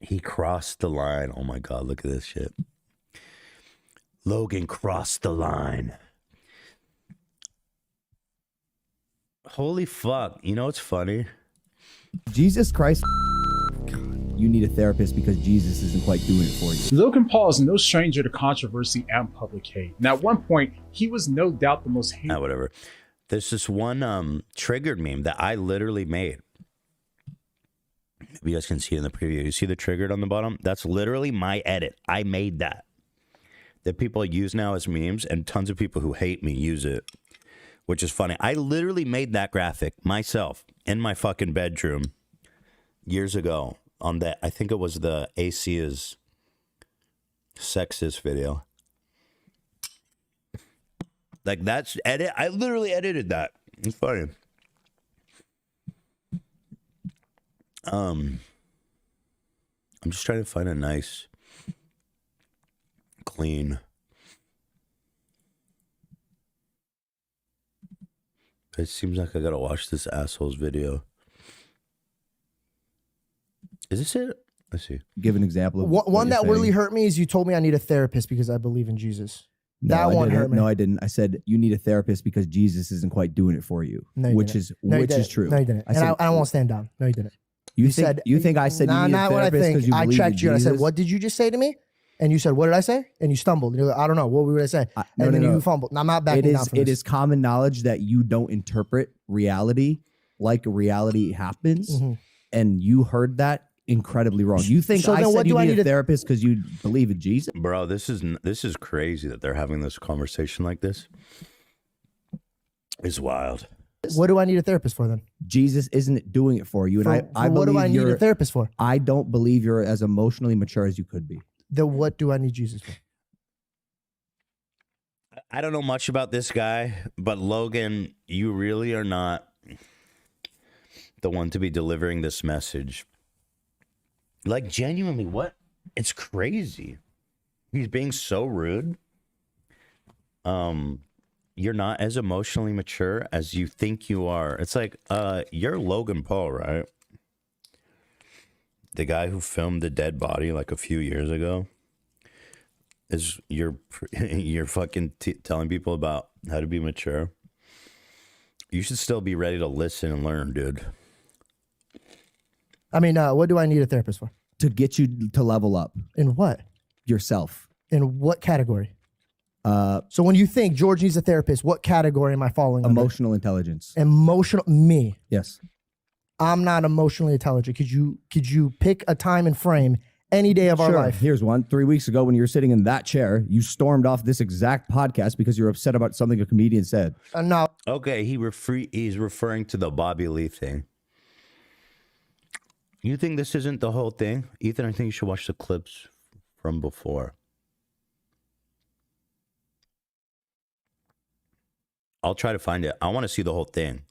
He crossed the line. Oh my God, look at this shit. Logan crossed the line. Holy fuck. You know what's funny? Jesus Christ, you need a therapist because Jesus isn't quite doing it for you. Logan Paul is no stranger to controversy and public hate. And at one point, he was no doubt the most hated. Whatever. There's this one triggered meme that I literally made. Maybe you guys can see it in the preview. You see the triggered on the bottom? That's literally my edit. I made that. That people use now as memes, and tons of people who hate me use it, which is funny. I literally made that graphic myself in my fucking bedroom years ago on that. I think it was the AC is sexist video. Like that's edit. I literally edited that. It's funny. I'm just trying to find a nice, clean. It seems like I gotta watch this asshole's video. Is this it? Let's see. Give an example of one that really hurt me is you told me I need a therapist because I believe in Jesus. No, that one hurt me. No, I didn't. I said you need a therapist because Jesus isn't quite doing it for you, no, which is true. No, you didn't. I won't stand down. No, you didn't. You think I said you need a therapist because you believe in Jesus? I checked you and I said, what did you just say to me? And you said, what did I say? And you stumbled. And you're like, I don't know. What would I say? And then you fumbled. I'm not backing down from this. It is common knowledge that you don't interpret reality like reality happens. Mm-hmm. And you heard that incredibly wrong. You think I said you need a therapist because you believe in Jesus? Bro, this is crazy that they're having this conversation like this. It's wild. What do I need a therapist for then? Jesus isn't doing it for you. And I what do I need a therapist for? I don't believe you're as emotionally mature as you could be. Then what do I need Jesus for? I don't know much about this guy, but Logan, you really are not the one to be delivering this message. Like, genuinely, what? It's crazy. He's being so rude. You're not as emotionally mature as you think you are. It's like, you're Logan Paul, right? The guy who filmed the dead body like a few years ago. Is you're fucking telling people about how to be mature. You should still be ready to listen and learn, dude. I mean, what do I need a therapist for? To get you to level up. In what? Yourself. In what category? So when you think George needs a therapist, what category am I falling under? Emotional intelligence. Me. Yes. I'm not emotionally intelligent. Could you pick a time and frame any day of our life? Here's one. 3 weeks ago when you were sitting in that chair, you stormed off this exact podcast because you're upset about something a comedian said. No. Okay, he's referring to the Bobby Lee thing. You think this isn't the whole thing? Ethan, I think you should watch the clips from before. I'll try to find it. I want to see the whole thing.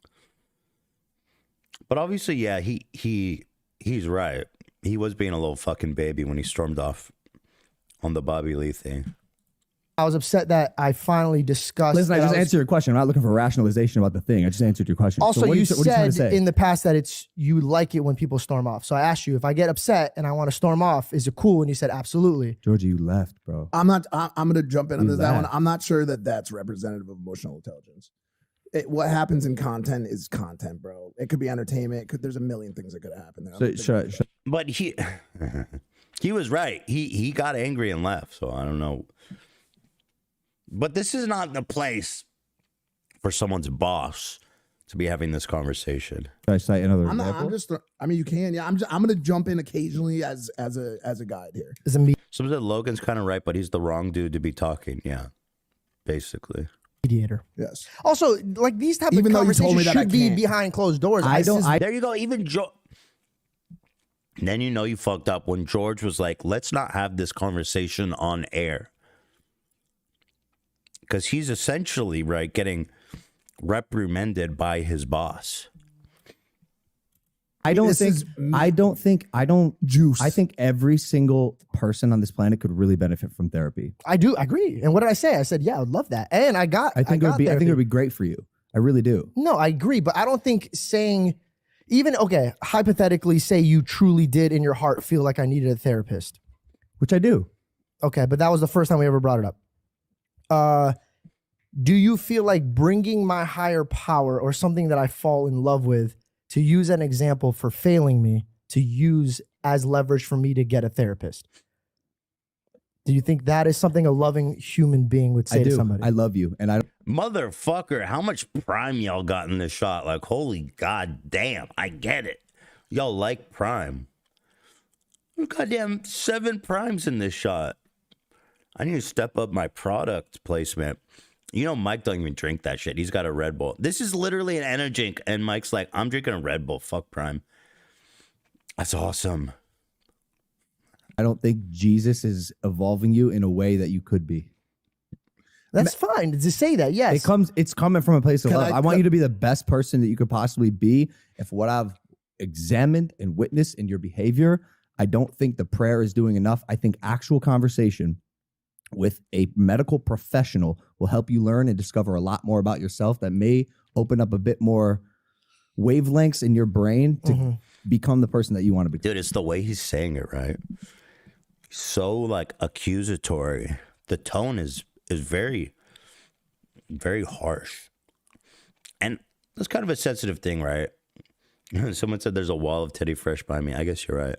But obviously, yeah, he's right. He was being a little fucking baby when he stormed off on the Bobby Lee thing. I was upset that I finally discussed. Listen, I just answered your question. I'm not looking for rationalization about the thing. I just answered your question. Also, so you said in the past that you like it when people storm off. So I asked you, if I get upset and I want to storm off, is it cool? And you said absolutely. Georgie, you left, bro. I'm going to jump in on that one. I'm not sure that that's representative of emotional intelligence. What happens in content is content, bro. It could be entertainment. There's a million things that could happen there. So, but he was right. He got angry and left. So I don't know. But this is not the place for someone's boss to be having this conversation. Should I cite another example? You can. Yeah, I'm going to jump in occasionally as a guide here. Someone said Logan's kind of right, but he's the wrong dude to be talking. Yeah, basically. Mediator. Yes. Also, like these type of conversations should be behind closed doors. There you go. Even then you fucked up when George was like, "Let's not have this conversation on air," because he's essentially getting reprimanded by his boss. I think every single person on this planet could really benefit from therapy. I do agree. And what did I say? I said, yeah, I would love that. And I think it would be great for you. I really do. No, I agree. But I don't think saying Even, okay, hypothetically, say you truly did in your heart feel like I needed a therapist. Which I do. Okay, but that was the first time we ever brought it up. Do you feel like bringing my higher power or something that I fall in love with, to use an example for failing me, to use as leverage for me to get a therapist? Do you think that is something a loving human being would say to somebody? I love you. And I Motherfucker, how much prime y'all got in this shot? Like, holy god damn, I get it. Y'all like prime. Goddamn 7 primes in this shot. I need to step up my product placement. You know, Mike don't even drink that shit. He's got a Red Bull. This is literally an energy drink, and Mike's like, I'm drinking a Red Bull. Fuck prime. That's awesome. I don't think Jesus is evolving you in a way that you could be. That's fine to say that. Yes, it's coming from a place of love. I want you to be the best person that you could possibly be. If what I've examined and witnessed in your behavior, I don't think the prayer is doing enough. I think actual conversation with a medical professional will help you learn and discover a lot more about yourself that may open up a bit more wavelengths in your brain to become the person that you want to be. Dude, it's the way he's saying it, right? So like accusatory. The tone is very, very harsh. And that's kind of a sensitive thing, right? Someone said there's a wall of Teddy Fresh by me. I guess you're right.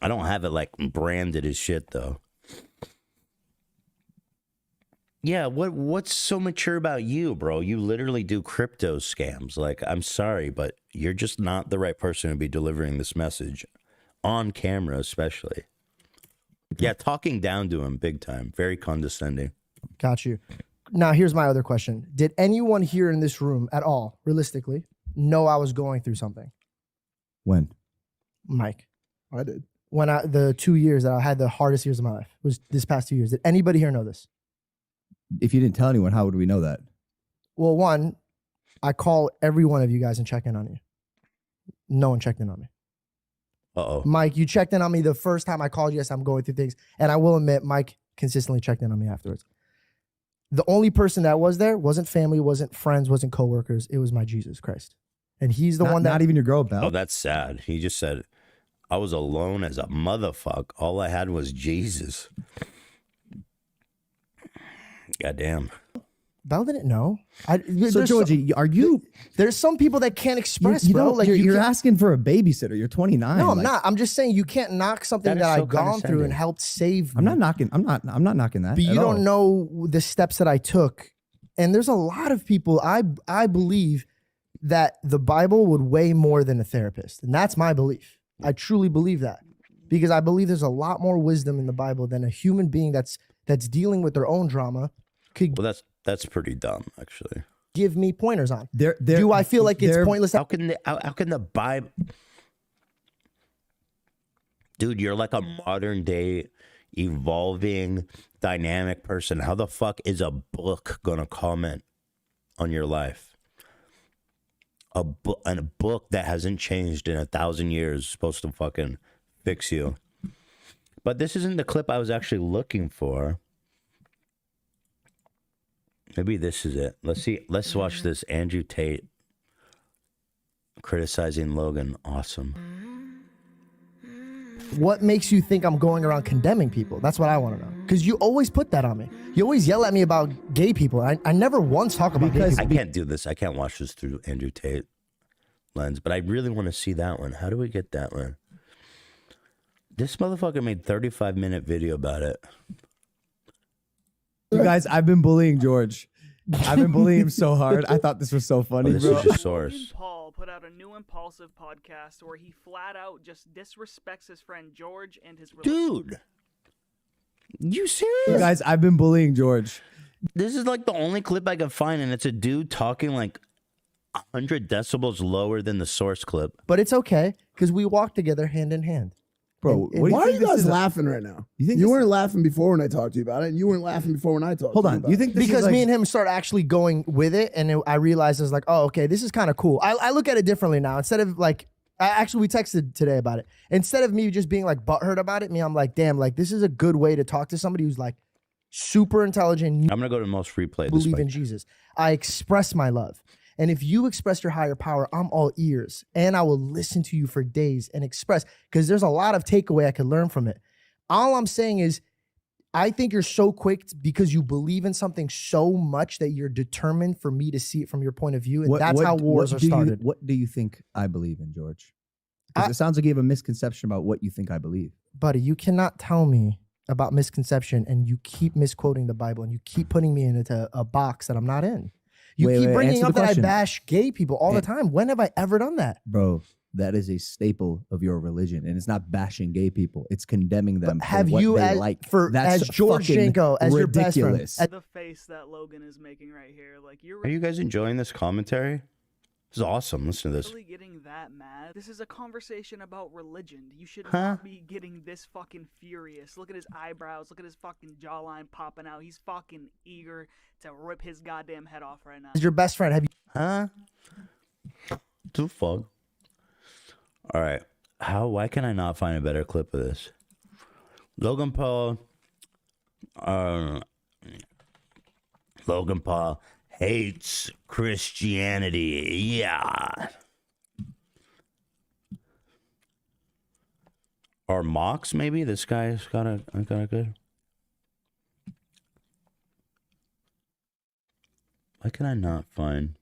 I don't have it like branded as shit though. Yeah, what's so mature about you, bro? You literally do crypto scams. Like, I'm sorry, but you're just not the right person to be delivering this message on camera, especially. Yeah, talking down to him big time. Very condescending. Got you. Now, here's my other question. Did anyone here in this room at all, realistically, know I was going through something? When? Mike. I did. When the 2 years that I had the hardest years of my life was this past 2 years. Did anybody here know this? If you didn't tell anyone, how would we know that? Well, one, I call every one of you guys and check in on you. No one checked in on me. Uh-oh. Mike, you checked in on me the first time I called you. Yes, I'm going through things. And I will admit, Mike consistently checked in on me afterwards. The only person that was there wasn't family, wasn't friends, wasn't coworkers. It was my Jesus Christ. And he's the one that... Not even your girl, pal. Oh, that's sad. He just said, I was alone as a motherfucker. All I had was Jesus. Goddamn. Belle didn't know. So, Georgie, are you... There's some people that can't express, you bro. Like you're asking for a babysitter. You're 29. No, I'm not. I'm just saying you can't knock something that I've gone through and helped save me. I'm not knocking that. But you don't know the steps that I took. And there's a lot of people, I believe that the Bible would weigh more than a therapist. And that's my belief. I truly believe that. Because I believe there's a lot more wisdom in the Bible than a human being that's dealing with their own drama could. Well, that's pretty dumb, actually. Give me pointers on. Do I feel like it's pointless? How can the Bible? Dude, you're like a modern day, evolving, dynamic person. How the fuck is a book gonna comment on your life? A book that hasn't changed in 1,000 years is supposed to fucking fix you. But this isn't the clip I was actually looking for. Maybe this is it. Let's see. Let's watch this. Andrew Tate criticizing Logan. Awesome. What makes you think I'm going around condemning people? That's what I want to know. Because you always put that on me. You always yell at me about gay people. I never once talk about gay people. I can't do this. I can't watch this through Andrew Tate lens. But I really want to see that one. How do we get that one? This motherfucker made 35-minute video about it. You guys, I've been bullying George. I've been bullying him so hard. I thought this was so funny, this bro. is just source. Logan Paul put out a new impulsive podcast where he flat out just disrespects his friend George and his Dude, you serious? You guys, I've been bullying George. This is like the only clip I can find, and it's a dude talking like 100 decibels lower than the source clip. But it's okay, because we walk together hand in hand. Bro, why are you guys laughing right now? You weren't laughing before when I talked to you about it, and you weren't laughing before when I talked to you about it. You think this because is like... me and him start actually going with it, and I realized I was like, oh, okay, this is kind of cool. I look at it differently now. Instead of like, we texted today about it. Instead of me just being like butthurt about it, I'm like, damn, like this is a good way to talk to somebody who's like super intelligent. I'm gonna go to the most replay. Believe in Jesus. I express my love. And if you express your higher power, I'm all ears. And I will listen to you for days and express, because there's a lot of takeaway I could learn from it. All I'm saying is, I think you're so quick because you believe in something so much that you're determined for me to see it from your point of view. And that's how wars are started. What do you think I believe in, George? Because it sounds like you have a misconception about what you think I believe. Buddy, you cannot tell me about misconception and you keep misquoting the Bible and you keep putting me into a box that I'm not in. You keep bringing up that I bash gay people all the time. When have I ever done that? Bro, that is a staple of your religion, and it's not bashing gay people; it's condemning them. But have for you, what they as, like. for That's as George Janko, as ridiculous. your best friend, The face that Logan is making right here, like you're Are you guys enjoying this commentary? This is awesome. Listen to this. really getting that mad. This is a conversation about religion. You should not be getting this fucking furious. Look at his eyebrows. Look at his fucking jawline popping out. He's fucking eager to rip his goddamn head off right now. as your best friend, have you? Too fuck. All right. Why can I not find a better clip of this? Logan Paul hates Christianity. Yeah. Or mocks, maybe? This guy's got a good. Why can I not find?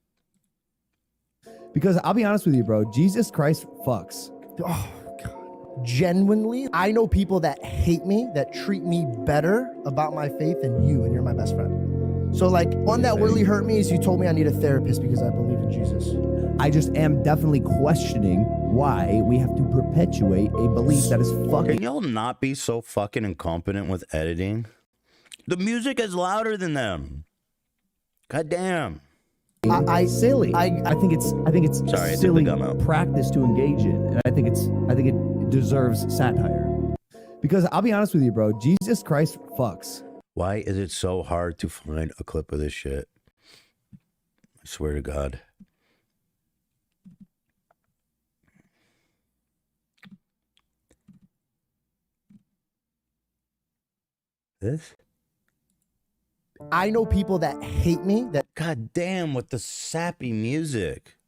Because I'll be honest with you, bro. Jesus Christ fucks. Oh God! Genuinely, I know people that hate me, that treat me better about my faith than you, and you're my best friend. So, like, one that really hurt me is you told me I need a therapist because I believe in Jesus. I just am definitely questioning why we have to perpetuate a belief that is fucking. Can y'all not be so fucking incompetent with editing? The music is louder than them. God damn. Silly. I think it's Sorry, silly I took the gum out. practice to engage in, and I think it deserves satire. Because I'll be honest with you, bro. Jesus Christ fucks. Why is it so hard to find a clip of this shit? I swear to God. This? I know people that hate me, that God damn, with the sappy music.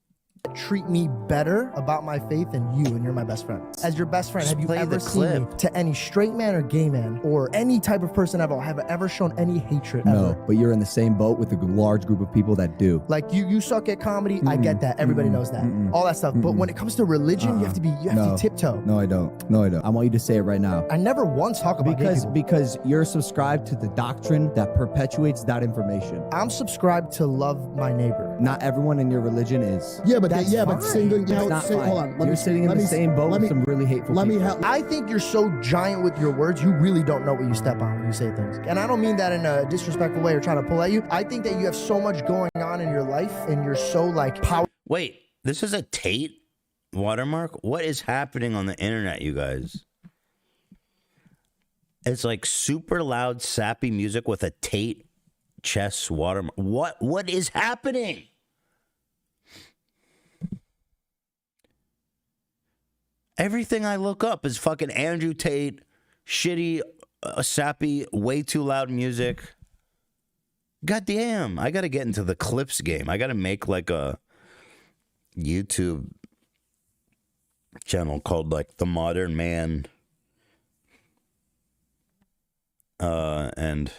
treat me better about my faith than you, and you're my best friend. As your best friend, Just have you play ever the seen me clip. to any straight man or gay man or any type of person ever have ever shown any hatred No, ever? but you're in the same boat with a large group of people that do. Like you suck at comedy. I get that. Everybody knows that. All that stuff. But when it comes to religion, you have to tiptoe. No, I don't. No, I don't. I want you to say it right now. I never once talk about gay people. Because you're subscribed to the doctrine that perpetuates that information. I'm subscribed to love my neighbor. Not everyone in your religion is. Yeah, but That's but fine. single. It's not fine. Hold on. You're sitting in the same boat with some really hateful Let me people. help. I think you're so giant with your words, you really don't know what you step on when you say things. And I don't mean that in a disrespectful way or trying to pull at you. I think that you have so much going on in your life and you're so like powerful. Wait, this is a Tate watermark? What is happening on the internet, you guys? It's like super loud, sappy music with a Tate chess watermark. What is happening? Everything I look up is fucking Andrew Tate, shitty, sappy, way too loud music. God damn, I gotta get into the clips game. I gotta make like a YouTube channel called like The Modern Man. And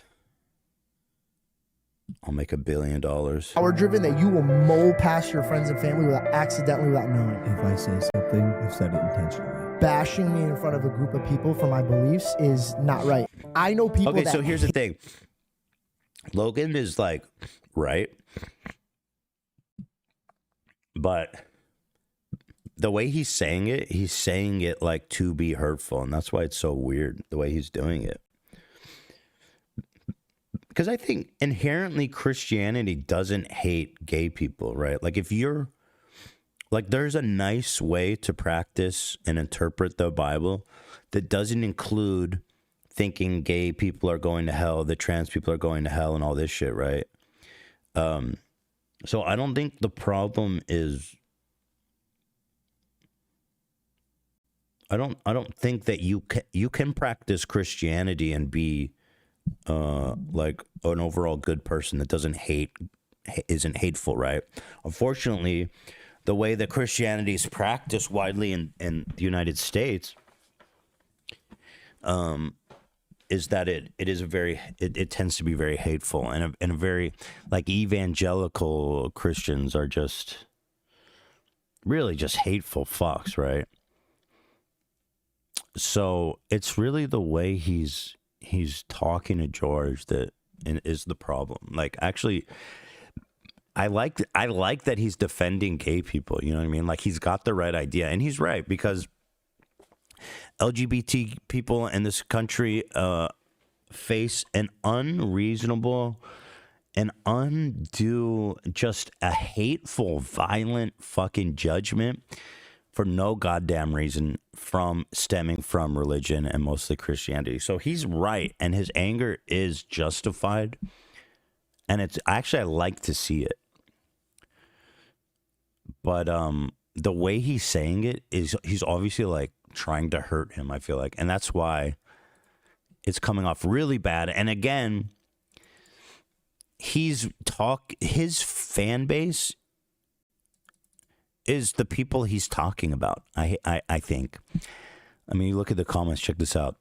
I'll make $1 billion. Power driven that you will mow past your friends and family without knowing. If I say something, I've said it intentionally. Bashing me in front of a group of people for my beliefs is not right. I know people Okay, that so here's the thing. Logan is like, right? But the way he's saying it like to be hurtful. And that's why it's so weird the way he's doing it. Because I think inherently Christianity doesn't hate gay people, right? Like if you're, like there's a nice way to practice and interpret the Bible that doesn't include thinking gay people are going to hell, that trans people are going to hell and all this shit, right? So I don't think the problem is, I don't think that you can practice Christianity and be like an overall good person that doesn't hate isn't hateful, right? Unfortunately, the way that Christianity is practiced widely in the United States, is that it tends to be very hateful, and a very, like, evangelical Christians are just really just hateful fucks, right? So it's really the way he's talking to George that is the problem. Like, actually, I like that he's defending gay people. You know what I mean? Like, he's got the right idea, and he's right, because LGBT people in this country face an unreasonable and undue, just a hateful, violent fucking judgment for no goddamn reason, stemming from religion and mostly Christianity. So he's right, and his anger is justified, and it's actually, I like to see it. But the way he's saying it is, he's obviously like trying to hurt him, I feel like, and that's why it's coming off really bad. And again, his fan base is the people he's talking about. I think. I mean, you look at the comments. Check this out.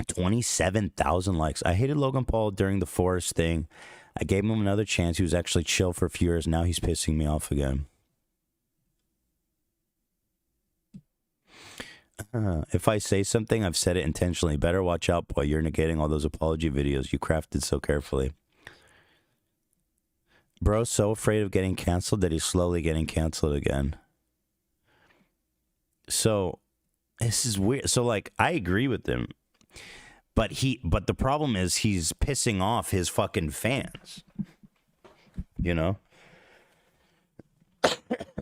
27,000 likes. I hated Logan Paul during the Forest thing. I gave him another chance. He was actually chill for a few years. Now he's pissing me off again. If I say something, I've said it intentionally. Better watch out, boy. You're negating all those apology videos you crafted so carefully. Bro's so afraid of getting canceled that he's slowly getting canceled again. So this is weird. So, like, I agree with him, but the problem is he's pissing off his fucking fans. You know?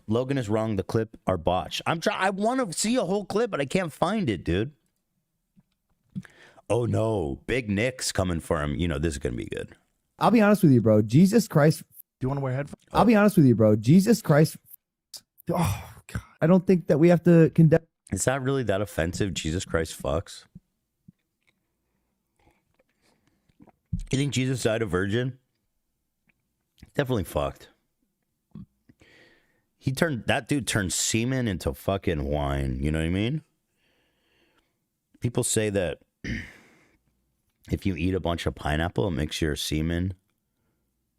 Logan is wrong. The clip are botched. I want to see a whole clip, but I can't find it, dude. Oh no, Big Nick's coming for him. You know this is gonna be good. I'll be honest with you, bro. Jesus Christ. Do you want to wear headphones? I'll be honest with you, bro. Jesus Christ. Oh God. I don't think that we have to condemn. Is that really that offensive? Jesus Christ fucks. You think Jesus died a virgin? Definitely fucked. That dude turned semen into fucking wine. You know what I mean? People say that if you eat a bunch of pineapple, it makes your semen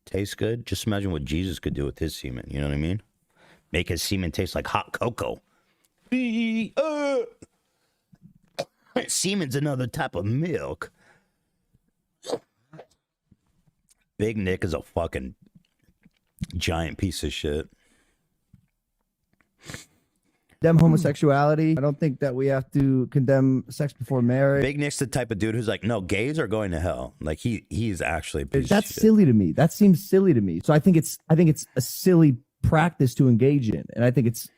taste good. Just imagine what Jesus could do with his semen. You know what I mean? Make his semen taste like hot cocoa. Semen's another type of milk. Big Nick is a fucking giant piece of shit. Condemn homosexuality. I don't think that we have to condemn sex before marriage. Big Nick's the type of dude who's like, no, gays are going to hell. Like he's actually a piece That's of shit. silly to me. That seems silly to me. So I think it's a silly practice to engage in, and I think it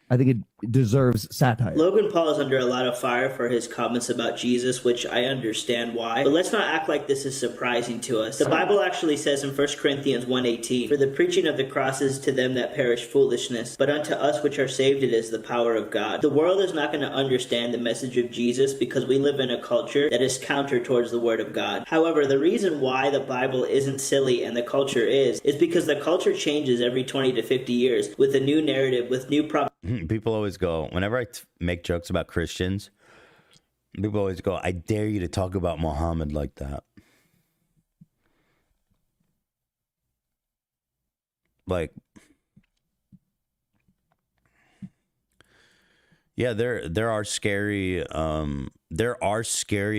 deserves satire. Logan Paul is under a lot of fire for his comments about Jesus, which I understand why. But let's not act like this is surprising to us. The Bible actually says in 1 Corinthians 1:18, "For the preaching of the cross is to them that perish foolishness, but unto us which are saved it is the power of God." The world is not going to understand the message of Jesus because we live in a culture that is counter towards the word of God. However, the reason why the Bible isn't silly and the culture is because the culture changes every 20 to 50 years with a new narrative, with new People always go, whenever I make jokes about Christians, people always go, I dare you to talk about Muhammad like that. Like, yeah, there are scary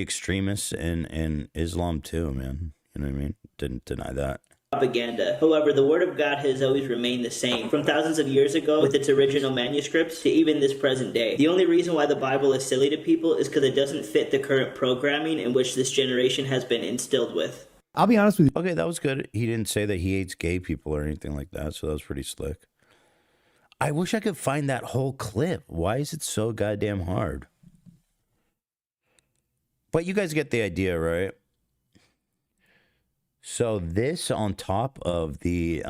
extremists in Islam too, man. You know what I mean? Didn't deny that. Propaganda. However, the word of God has always remained the same, from thousands of years ago with its original manuscripts to even this present day. The only reason why the Bible is silly to people is because it doesn't fit the current programming in which this generation has been instilled with. I'll be honest with you. Okay, that was good. He didn't say that he hates gay people or anything like that, so that was pretty slick. I wish I could find that whole clip. Why is it so goddamn hard? But you guys get the idea, right? So this on top of the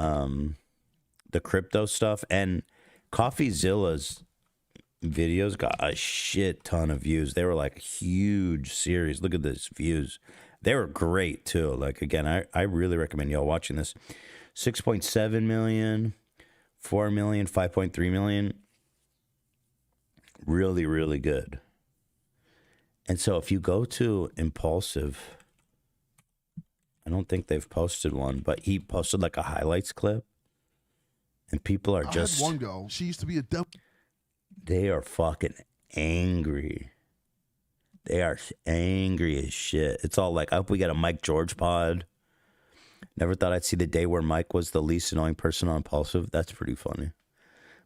crypto stuff, and CoffeeZilla's videos got a shit ton of views. They were like a huge series. Look at this views. They were great too. Like, again, I really recommend y'all watching this. 6.7 million, 4 million, 5.3 million. Really, really good. And so if you go to Impulsive, I don't think they've posted one, but he posted like a highlights clip. And people are just... I had one go. She used to be a devil. They are fucking angry. They are angry as shit. It's all like, I hope we get a Mike George pod. Never thought I'd see the day where Mike was the least annoying person on Impulsive. That's pretty funny.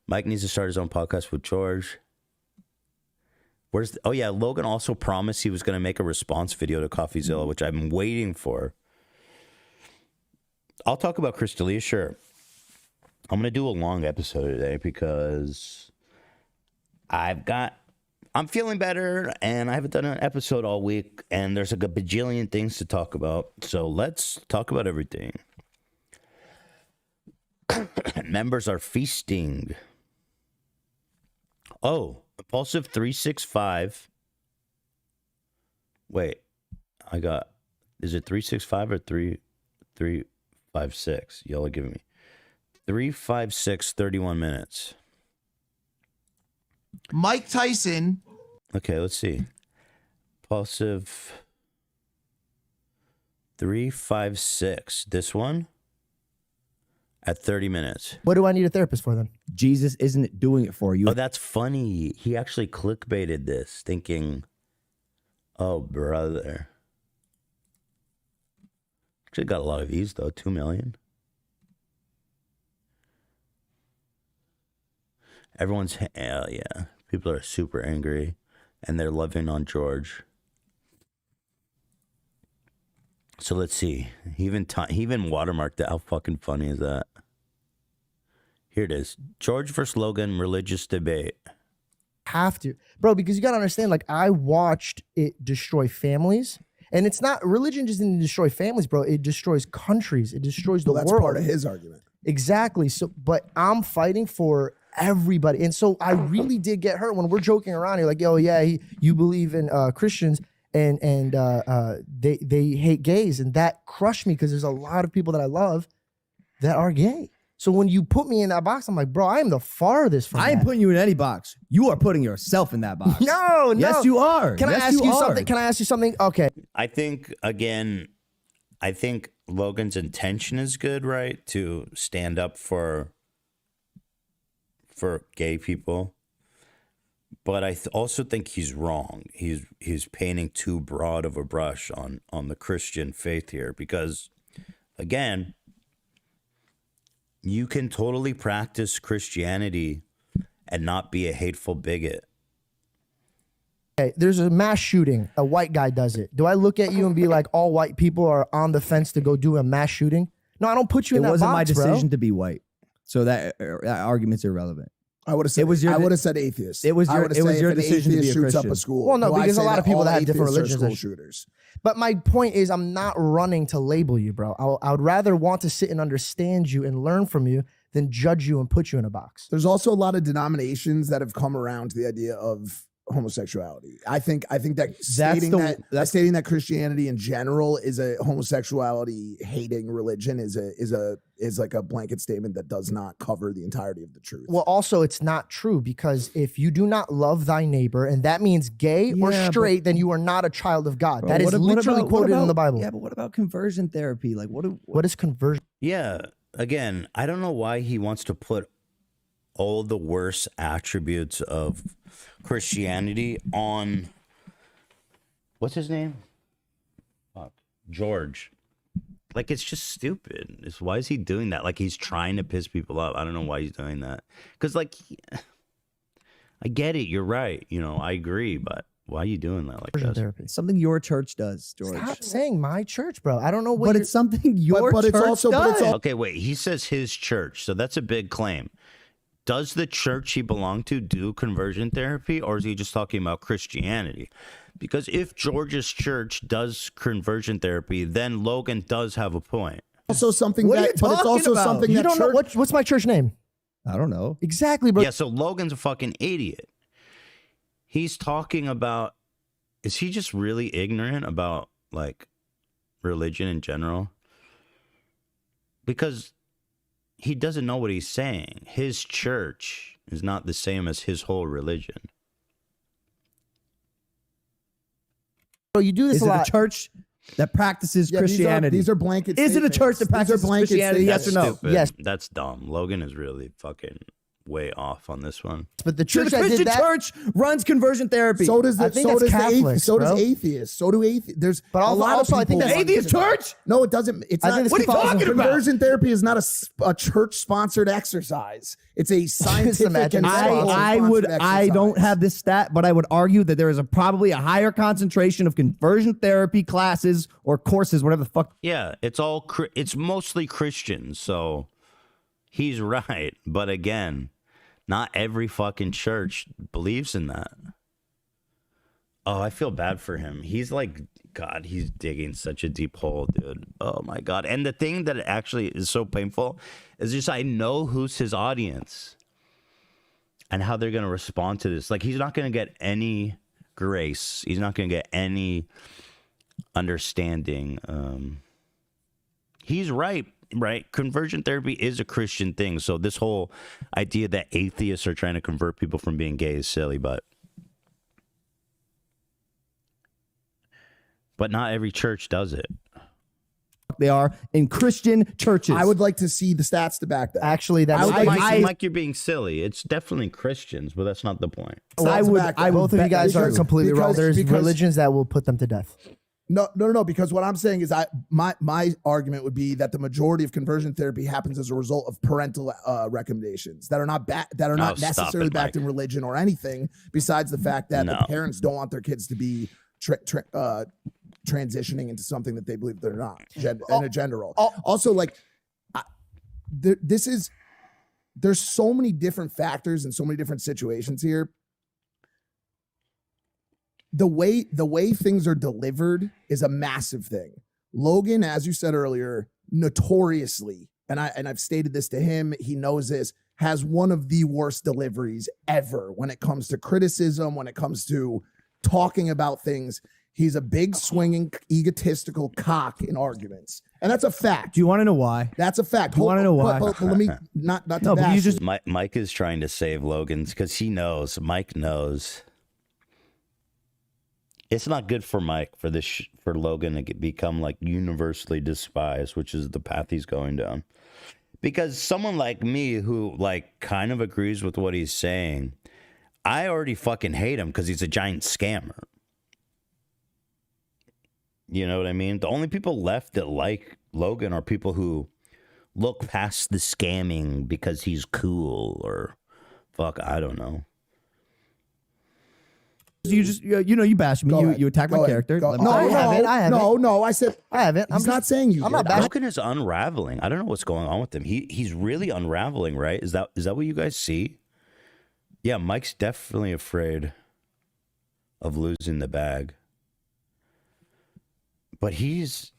Mike needs to start his own podcast with George. Oh yeah, Logan also promised he was going to make a response video to CoffeeZilla, which I'm waiting for. I'll talk about Chris D'Elia, sure. I'm going to do a long episode today because I'm feeling better and I haven't done an episode all week and there's like a bajillion things to talk about. So let's talk about everything. Members are feasting. Oh, Impulsive 365. Wait, is it 365 or 356? Y'all are giving me 356, 31 minutes. Mike Tyson. Okay, let's see. Impulsive 356. This one at 30 minutes. What do I need a therapist for then? Jesus isn't doing it for you. Oh, that's funny. He actually clickbaited this, thinking, oh, brother. Actually got a lot of views, though. 2 million. Everyone's, hell yeah. People are super angry, and they're loving on George. So let's see. He even watermarked it. How fucking funny is that? Here it is. George versus Logan, religious debate. Have to. Bro, because you got to understand, like, I watched it destroy families. And it's not, religion just didn't destroy families, bro. It destroys countries. It destroys the world. That's part of his argument. Exactly. So, but I'm fighting for everybody. And so I really did get hurt when we're joking around. You're like, yo, yeah, you believe in Christians and they hate gays. And that crushed me because there's a lot of people that I love that are gay. So when you put me in that box, I'm like, bro, I am the farthest from I ain't putting you in any box. You are putting yourself in that box. No. Yes, you are. Can I ask you something? Can I ask you something? Okay. I think Logan's intention is good, right? To stand up for gay people. But I also think he's wrong. He's painting too broad of a brush on the Christian faith here because, again, you can totally practice Christianity and not be a hateful bigot. Okay, there's a mass shooting. A white guy does it. Do I look at you and be like, all white people are on the fence to go do a mass shooting? No, I don't put you in that box, It wasn't my decision bro. to be white. So that argument's irrelevant. I would have said I would have said atheist. It was your decision to be a shoots up Christian. a school. Well, no, Do I because a say lot that of people all that have different atheists are religions school are shooters. But my point is, I'm not running to label you, bro. I would rather want to sit and understand you and learn from you than judge you and put you in a box. There's also a lot of denominations that have come around to the idea of homosexuality. I think that stating that Christianity in general is a homosexuality hating religion is like a blanket statement that does not cover the entirety of the truth. Well, also it's not true because if you do not love thy neighbor, and that means gay or straight, then you are not a child of God. That is literally quoted in the Bible. Yeah, but what about conversion therapy? Like what is conversion? Yeah, again, I don't know why he wants to put all the worst attributes of Christianity on, what's his name? Fuck. George. Like, it's just stupid. Why is he doing that? Like, he's trying to piss people off. I don't know why he's doing that. Because, like, I get it. You're right. You know, I agree. But why are you doing that like that? Therapy. Something your church does, George. Stop saying my church, bro. I don't know what. But it's something your church does. Okay, wait. He says his church. So that's a big claim. Does the church he belonged to do conversion therapy, or is he just talking about Christianity? Because if George's church does conversion therapy, then Logan does have a point. Also something What are you but it's also talking something You that don't know what's my church name? I don't know. Exactly, bro. Yeah, so Logan's a fucking idiot. He's talking about, is he just really ignorant about, like, religion in general? Because he doesn't know what he's saying. His church is not the same as his whole religion. So you do this Is a it lot. a church that practices Christianity? These are blanket Is it a church that statements. practices Christianity? Yes or no? Stupid. Yes. That's dumb. Logan is really fucking way off on this one. But the So church the that Christian did that, church runs conversion therapy. So does I the, think so that's does the Catholics, atheists. So does bro. atheists. So do atheists. There's But a lot also of I think people that's atheist church? No, it doesn't. It's I not. think it's What are you talking about? Conversion therapy is not a church-sponsored exercise. It's a scientific imagine and that. I don't have this stat, but I would argue that there is probably a higher concentration of conversion therapy classes or courses, whatever the fuck. Yeah, it's mostly Christians, so he's right. But again, not every fucking church believes in that. Oh, I feel bad for him. He's like, God, he's digging such a deep hole, dude. Oh my God. And the thing that actually is so painful is just I know who's his audience and how they're going to respond to this. Like, he's not going to get any grace. He's not going to get any understanding. He's right. Conversion therapy is a Christian thing. So this whole idea that atheists are trying to convert people from being gay is silly, but not every church does it. They are in Christian churches. I would like to see the stats to back that. Actually, that's Mike, you're being silly. It's definitely Christians, but that's not the point. both of you guys are completely wrong. There's religions that will put them to death. No. Because what I'm saying is, my argument would be that the majority of conversion therapy happens as a result of parental recommendations that are not necessarily backed in religion or anything. Besides the fact that the parents don't want their kids to be transitioning into something that they believe they're not, in a gender role. Also, like, there's so many different factors and so many different situations here. The way things are delivered is a massive thing. Logan, as you said earlier, notoriously, and I've stated this to him, he knows this, has one of the worst deliveries ever when it comes to criticism, when it comes to talking about things. He's a big swinging, egotistical cock in arguments. And that's a fact. Do you want to know why? That's a fact. Do you want to know why? But let me not No, but you just Mike is trying to save Logan's because he knows. Mike knows. It's not good for Mike for Logan to become like universally despised, which is the path he's going down. Because someone like me who like kind of agrees with what he's saying, I already fucking hate him because he's a giant scammer. You know what I mean? The only people left that like Logan are people who look past the scamming because he's cool or fuck, I don't know. You bash me. You attack my character. I haven't. No, I said I haven't. He's not saying you. I'm not did. Logan is unraveling. I don't know what's going on with him. He's really unraveling, right? Is that what you guys see? Yeah, Mike's definitely afraid of losing the bag. But he is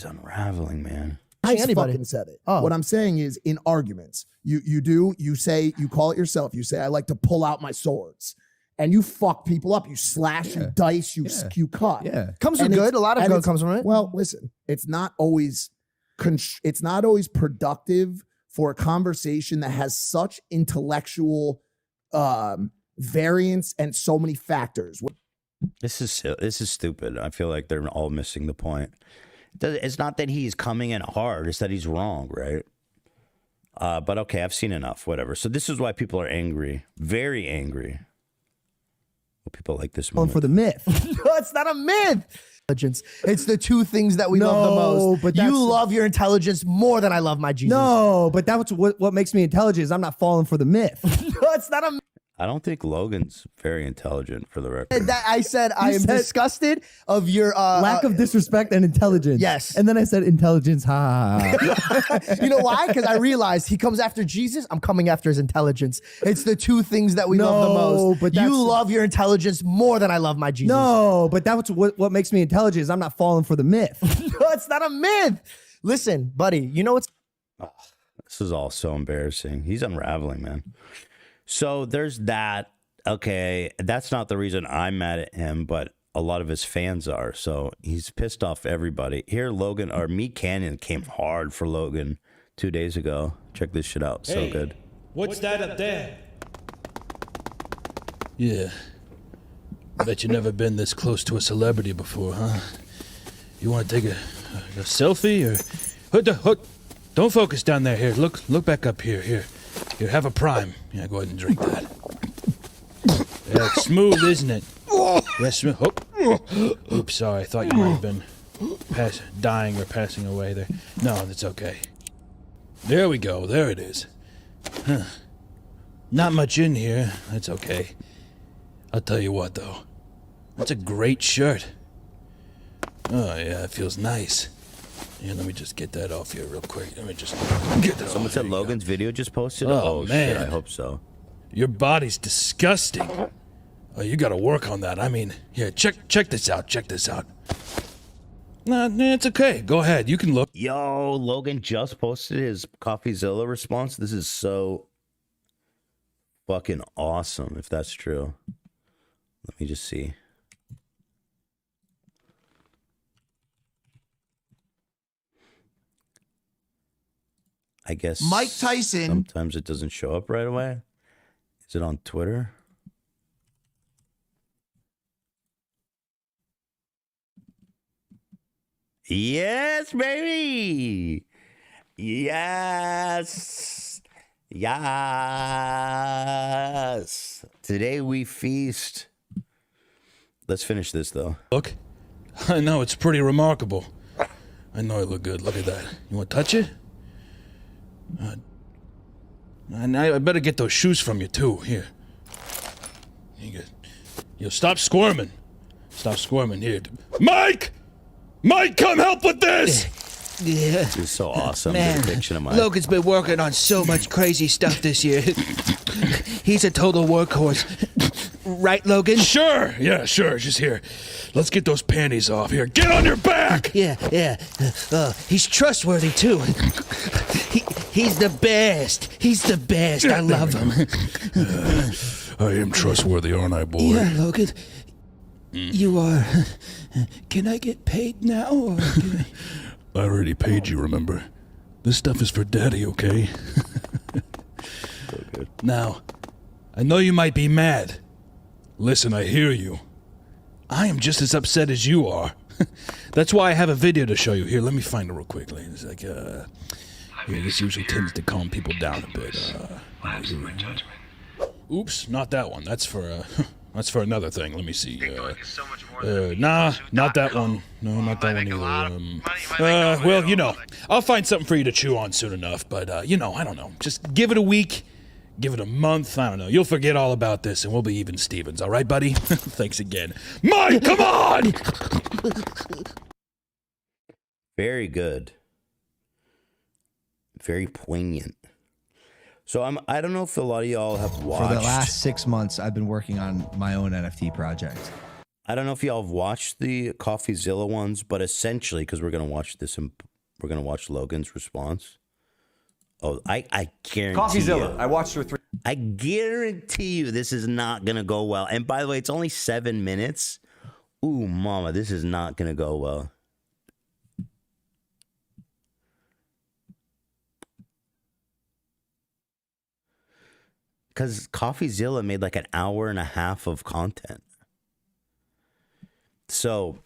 unraveling, man. I fucking said it. Oh. What I'm saying is, in arguments, you say, you call it yourself. You say, I like to pull out my swords. And you fuck people up. You slash, you dice, you cut. Yeah. Comes from good. A lot of good comes from it. Well, listen, it's not always productive for a conversation that has such intellectual variance and so many factors. This is stupid. I feel like they're all missing the point. It's not that he's coming in hard. It's that he's wrong, right? But okay, I've seen enough. Whatever. So this is why people are angry. Very angry. Well, people like this moment. For the myth. No, it's not a myth. It's the two things that we love the most. But you love your intelligence more than I love my Jesus. No, but that's what makes me intelligent is I'm not falling for the myth. No, it's not a myth. I don't think Logan's very intelligent, for the record. I said I am disgusted of your lack of disrespect and intelligence. Yes. And then I said intelligence. Ha. You know why? Because I realized he comes after Jesus. I'm coming after his intelligence. It's the two things that we love the most. But you love your intelligence more than I love my Jesus. No, but that's what makes me intelligent is I'm not falling for the myth. No, it's not a myth. Listen, buddy, you know what's... This is all so embarrassing. He's unraveling, man. So there's that. Okay, that's not the reason I'm mad at him, but a lot of his fans are. So he's pissed off everybody. Here, Logan, or Meat Canyon came hard for Logan 2 days ago. Check this shit out. So good. What's that up there? Yeah. Bet you never been this close to a celebrity before, huh? You want to take a selfie or... Don't focus down there. Here, look back up here. Here, have a prime. Yeah, go ahead and drink that. Yeah, it's smooth, isn't it? Yeah, smooth. Oh. Oops, sorry. I thought you might have been dying or passing away there. No, that's okay. There we go. There it is. Huh. Not much in here. That's okay. I'll tell you what, though. That's a great shirt. Oh, yeah, it feels nice. Yeah, let me just get that off here real quick. Let me just get that Someone off. said Logan's video just posted? Oh, man. Shit, I hope so. Your body's disgusting. Oh, you gotta work on that. I mean, here, check this out. Check this out. Nah, it's okay. Go ahead. You can look. Yo, Logan just posted his CoffeeZilla response. This is so fucking awesome, if that's true. Let me just see. I guess Mike Tyson. Sometimes it doesn't show up right away. Is it on Twitter? Yes, baby. Yes. Yes. Today we feast. Let's finish this though. Look. I know, it's pretty remarkable. I know I look good. Look at that. You want to touch it? And I better get those shoes from you, too. Here. You stop squirming. Stop squirming. Here. Mike! Mike, come help with this! Yeah. This is so awesome. Man, The depiction of Mike. Logan's been working on so much crazy stuff this year. He's a total workhorse. Right, Logan? Sure. Yeah, sure. Just here. Let's get those panties off. Here. Get on your back! Yeah. He's trustworthy, too. He's the best. He's the best. I love him. I am trustworthy, aren't I, boy? Yeah, Logan. You are. Can I get paid now? Or can I already paid you, remember? This stuff is for Daddy, okay? So good. Now, I know you might be mad. Listen, I hear you. I am just as upset as you are. That's why I have a video to show you. Here, let me find it real quick. It's like, here, this usually tends to calm people down a bit. Oops, not that one. That's for another thing. Let me see. Nah, not that one. No, not that one either. Well, you know, I'll find something for you to chew on soon enough. But, you know, I don't know. Just give it a week. Give it a month. I don't know. You'll forget all about this, and we'll be even Stevens. All right, buddy? Thanks again. Mike, come on! Very good. Very poignant. So I don't know if a lot of y'all have watched. For the last 6 months, I've been working on my own NFT project. I don't know if y'all have watched the CoffeeZilla ones, but essentially, because we're gonna watch this and we're gonna watch Logan's response. Oh, I guarantee CoffeeZilla. you, I watched her 3. I guarantee you this is not gonna go well. And by the way, it's only 7 minutes. Ooh, mama, this is not gonna go well. Because CoffeeZilla made like an hour and a half of content. So,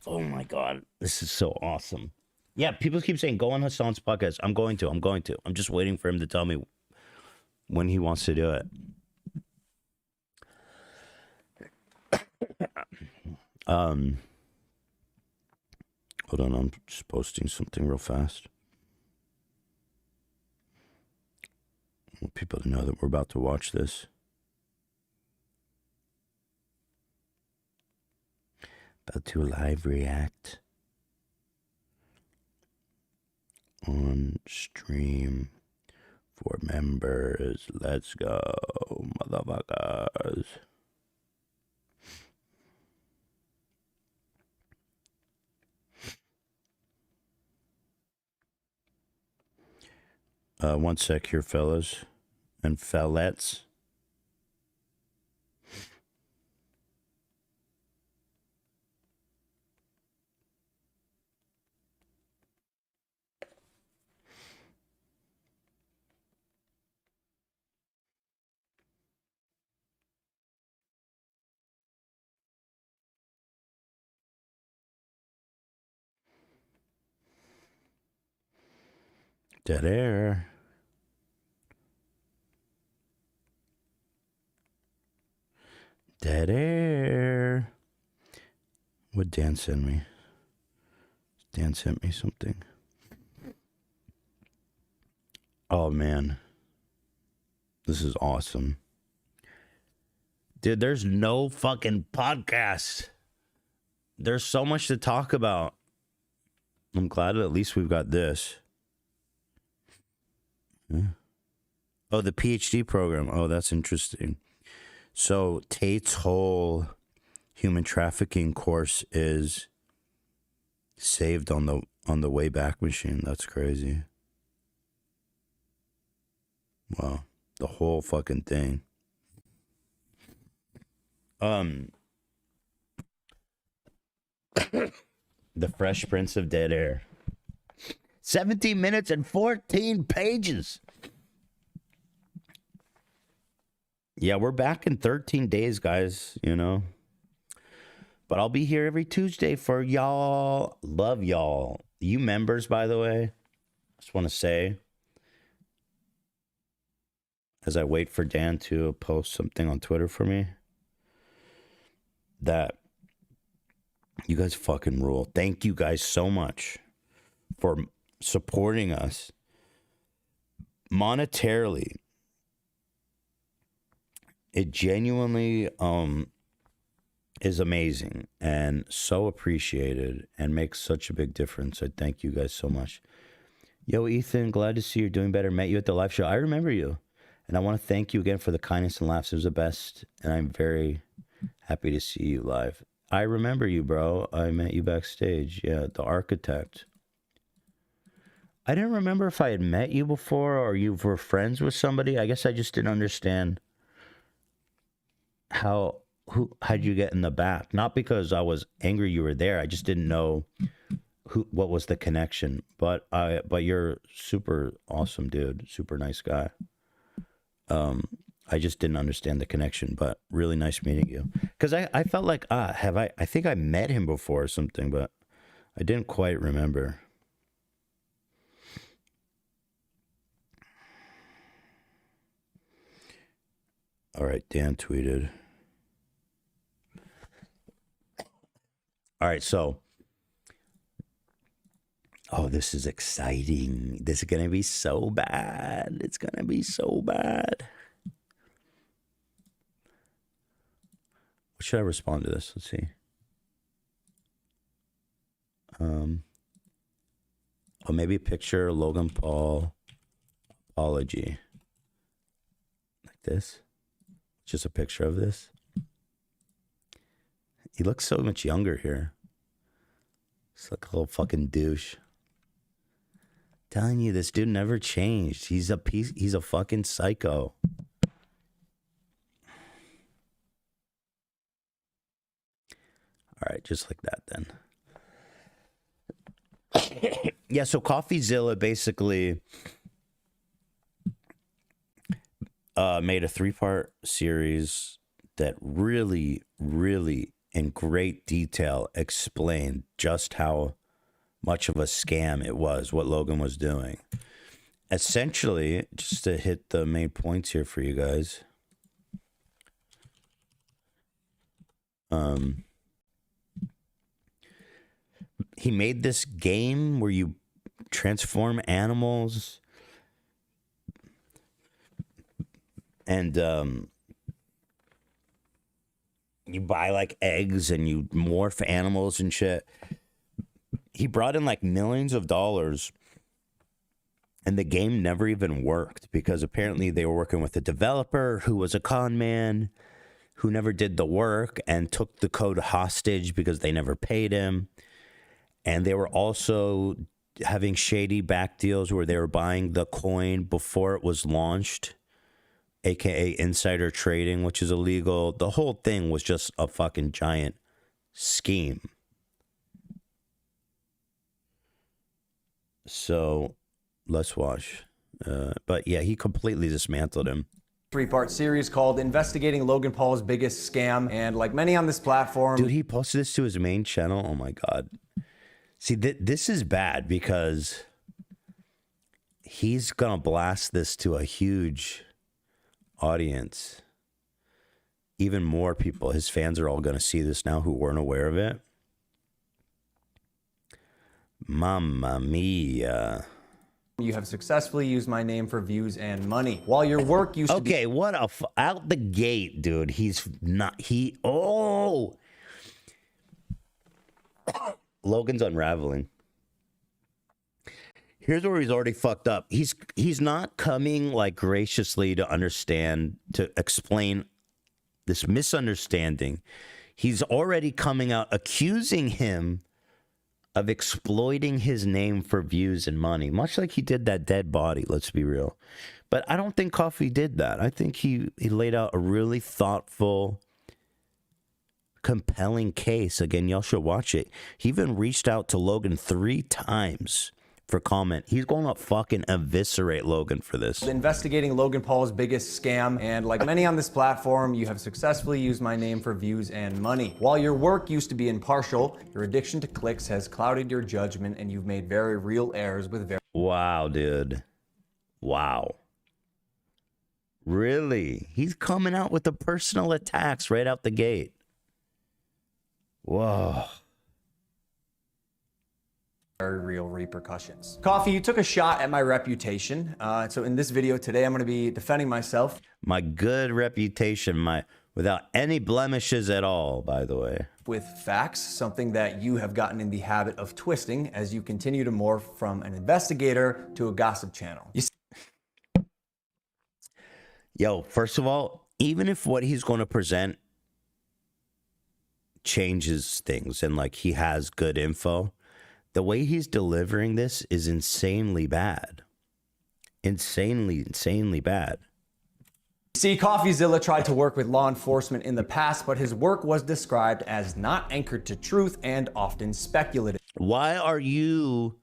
oh my God, this is so awesome. Yeah, people keep saying, go on Hassan's podcast. I'm going to. I'm just waiting for him to tell me when he wants to do it. Hold on, I'm just posting something real fast. I want people to know that we're about to watch this. About to live react on stream for members. Let's go, motherfuckers. One sec here, fellas and fellettes. Dead air. Dead air. What'd Dan send me? Dan sent me something. Oh, man. This is awesome. Dude, there's no fucking podcast. There's so much to talk about. I'm glad at least we've got this. Yeah. Oh, the PhD program. Oh, that's interesting. So Tate's whole human trafficking course is saved on the Wayback Machine. That's crazy. Wow. The whole fucking thing. The Fresh Prince of Dead Air. 17 minutes and 14 pages. Yeah, we're back in 13 days, guys, you know. But I'll be here every Tuesday for y'all. Love y'all. You members, by the way, just want to say, as I wait for Dan to post something on Twitter for me, that you guys fucking rule. Thank you guys so much for supporting us monetarily. It genuinely is amazing and so appreciated and makes such a big difference. I thank you guys so much. Yo, Ethan, glad to see you're doing better. Met you at the live show. I remember you. And I want to thank you again for the kindness and laughs. It was the best. And I'm very happy to see you live. I remember you, bro. I met you backstage. Yeah, the architect. I didn't remember if I had met you before or you were friends with somebody. I guess I just didn't understand how'd you get in the back? Not because I was angry you were there. I just didn't know what was the connection. But you're super awesome, dude. Super nice guy. I just didn't understand the connection, but really nice meeting you. Because I felt like, I think I met him before or something, but I didn't quite remember. All right, Dan tweeted. All right, so. Oh, this is exciting. This is going to be so bad. It's going to be so bad. What should I respond to this? Let's see. Oh, maybe a picture, Logan Paul apology. Like this. Just a picture of this. He looks so much younger here. He's like a little fucking douche. Telling you, this dude never changed. He's a fucking psycho. All right, just like that then. Yeah, so CoffeeZilla basically made a 3-part series that really, really in great detail explained just how much of a scam it was, what Logan was doing. Essentially, just to hit the main points here for you guys. He made this game where you transform animals and you buy like eggs and you morph animals and shit. He brought in like millions of dollars and the game never even worked because apparently they were working with a developer who was a con man who never did the work and took the code hostage because they never paid him. And they were also having shady back deals where they were buying the coin before it was launched, aka insider trading, which is illegal. The whole thing was just a fucking giant scheme. So let's watch. But yeah, he completely dismantled him. 3-part series called Investigating Logan Paul's Biggest Scam. And like many on this platform... Dude, he posted this to his main channel. Oh my God. See, this is bad because he's gonna blast this to a huge audience. Even more people, his fans are all gonna see this now who weren't aware of it. Mamma mia. You have successfully used my name for views and money. While your work used to be... Okay, what a... out the gate, dude. He's not... Oh! Logan's unraveling. Here's where he's already fucked up. He's not coming, like, graciously to understand, to explain this misunderstanding. He's already coming out accusing him of exploiting his name for views and money, much like he did that dead body, let's be real. But I don't think Coffee did that. I think he laid out a really thoughtful, compelling case. Again, y'all should watch it. He even reached out to Logan 3 times for comment. He's going to fucking eviscerate Logan for this. Investigating Logan Paul's biggest scam, and like many on this platform, you have successfully used my name for views and money. While your work used to be impartial, your addiction to clicks has clouded your judgment, and you've made very real errors with very... Wow, dude. Wow. Really? He's coming out with the personal attacks right out the gate. Whoa. Very real repercussions. Coffee, you took a shot at my reputation. So in this video today, I'm going to be defending myself. My good reputation, without any blemishes at all, by the way. With facts, something that you have gotten in the habit of twisting as you continue to morph from an investigator to a gossip channel. Yo, first of all, even if what he's going to present changes things and like he has good info, the way he's delivering this is insanely bad. Insanely bad. See, CoffeeZilla tried to work with law enforcement in the past, but his work was described as not anchored to truth and often speculative. Why are you're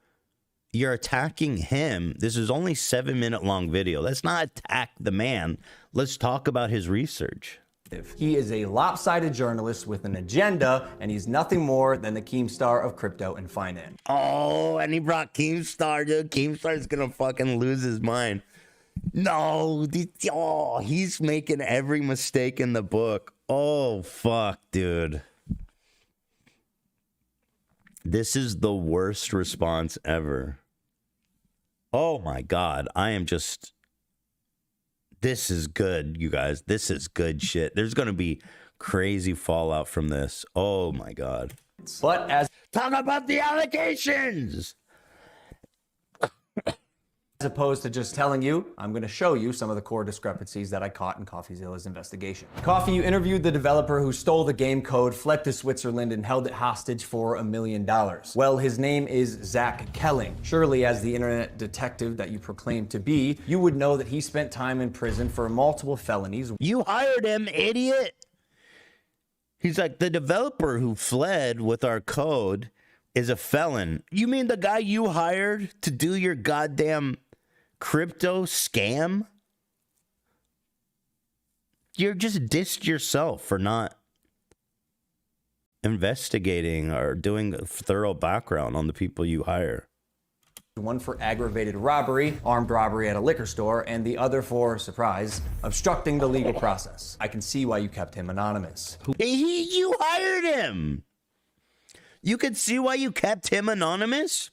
attacking him? This is only 7-minute long video. Let's not attack the man. Let's talk about his research. He is a lopsided journalist with an agenda, and he's nothing more than the Keemstar of crypto and finance. Oh, and he brought Keemstar, dude. Keemstar's gonna fucking lose his mind. No, he's making every mistake in the book. Oh, fuck, dude. This is the worst response ever. Oh, my God. I am just... This is good, you guys. This is good shit. There's going to be crazy fallout from this. Oh, my God. But as... Talk about the allegations! As opposed to just telling you, I'm going to show you some of the core discrepancies that I caught in CoffeeZilla's investigation. Coffee, you interviewed the developer who stole the game code, fled to Switzerland, and held it hostage for $1 million. Well, his name is Zach Kelling. Surely, as the internet detective that you proclaim to be, you would know that he spent time in prison for multiple felonies. You hired him, idiot! He's like, the developer who fled with our code is a felon. You mean the guy you hired to do your goddamn crypto scam? You're just dissed yourself for not investigating or doing a thorough background on the people you hire. One for aggravated robbery, armed robbery at a liquor store, and the other for, surprise, obstructing the legal process. I can see why you kept him anonymous. You hired him. You could see why you kept him anonymous?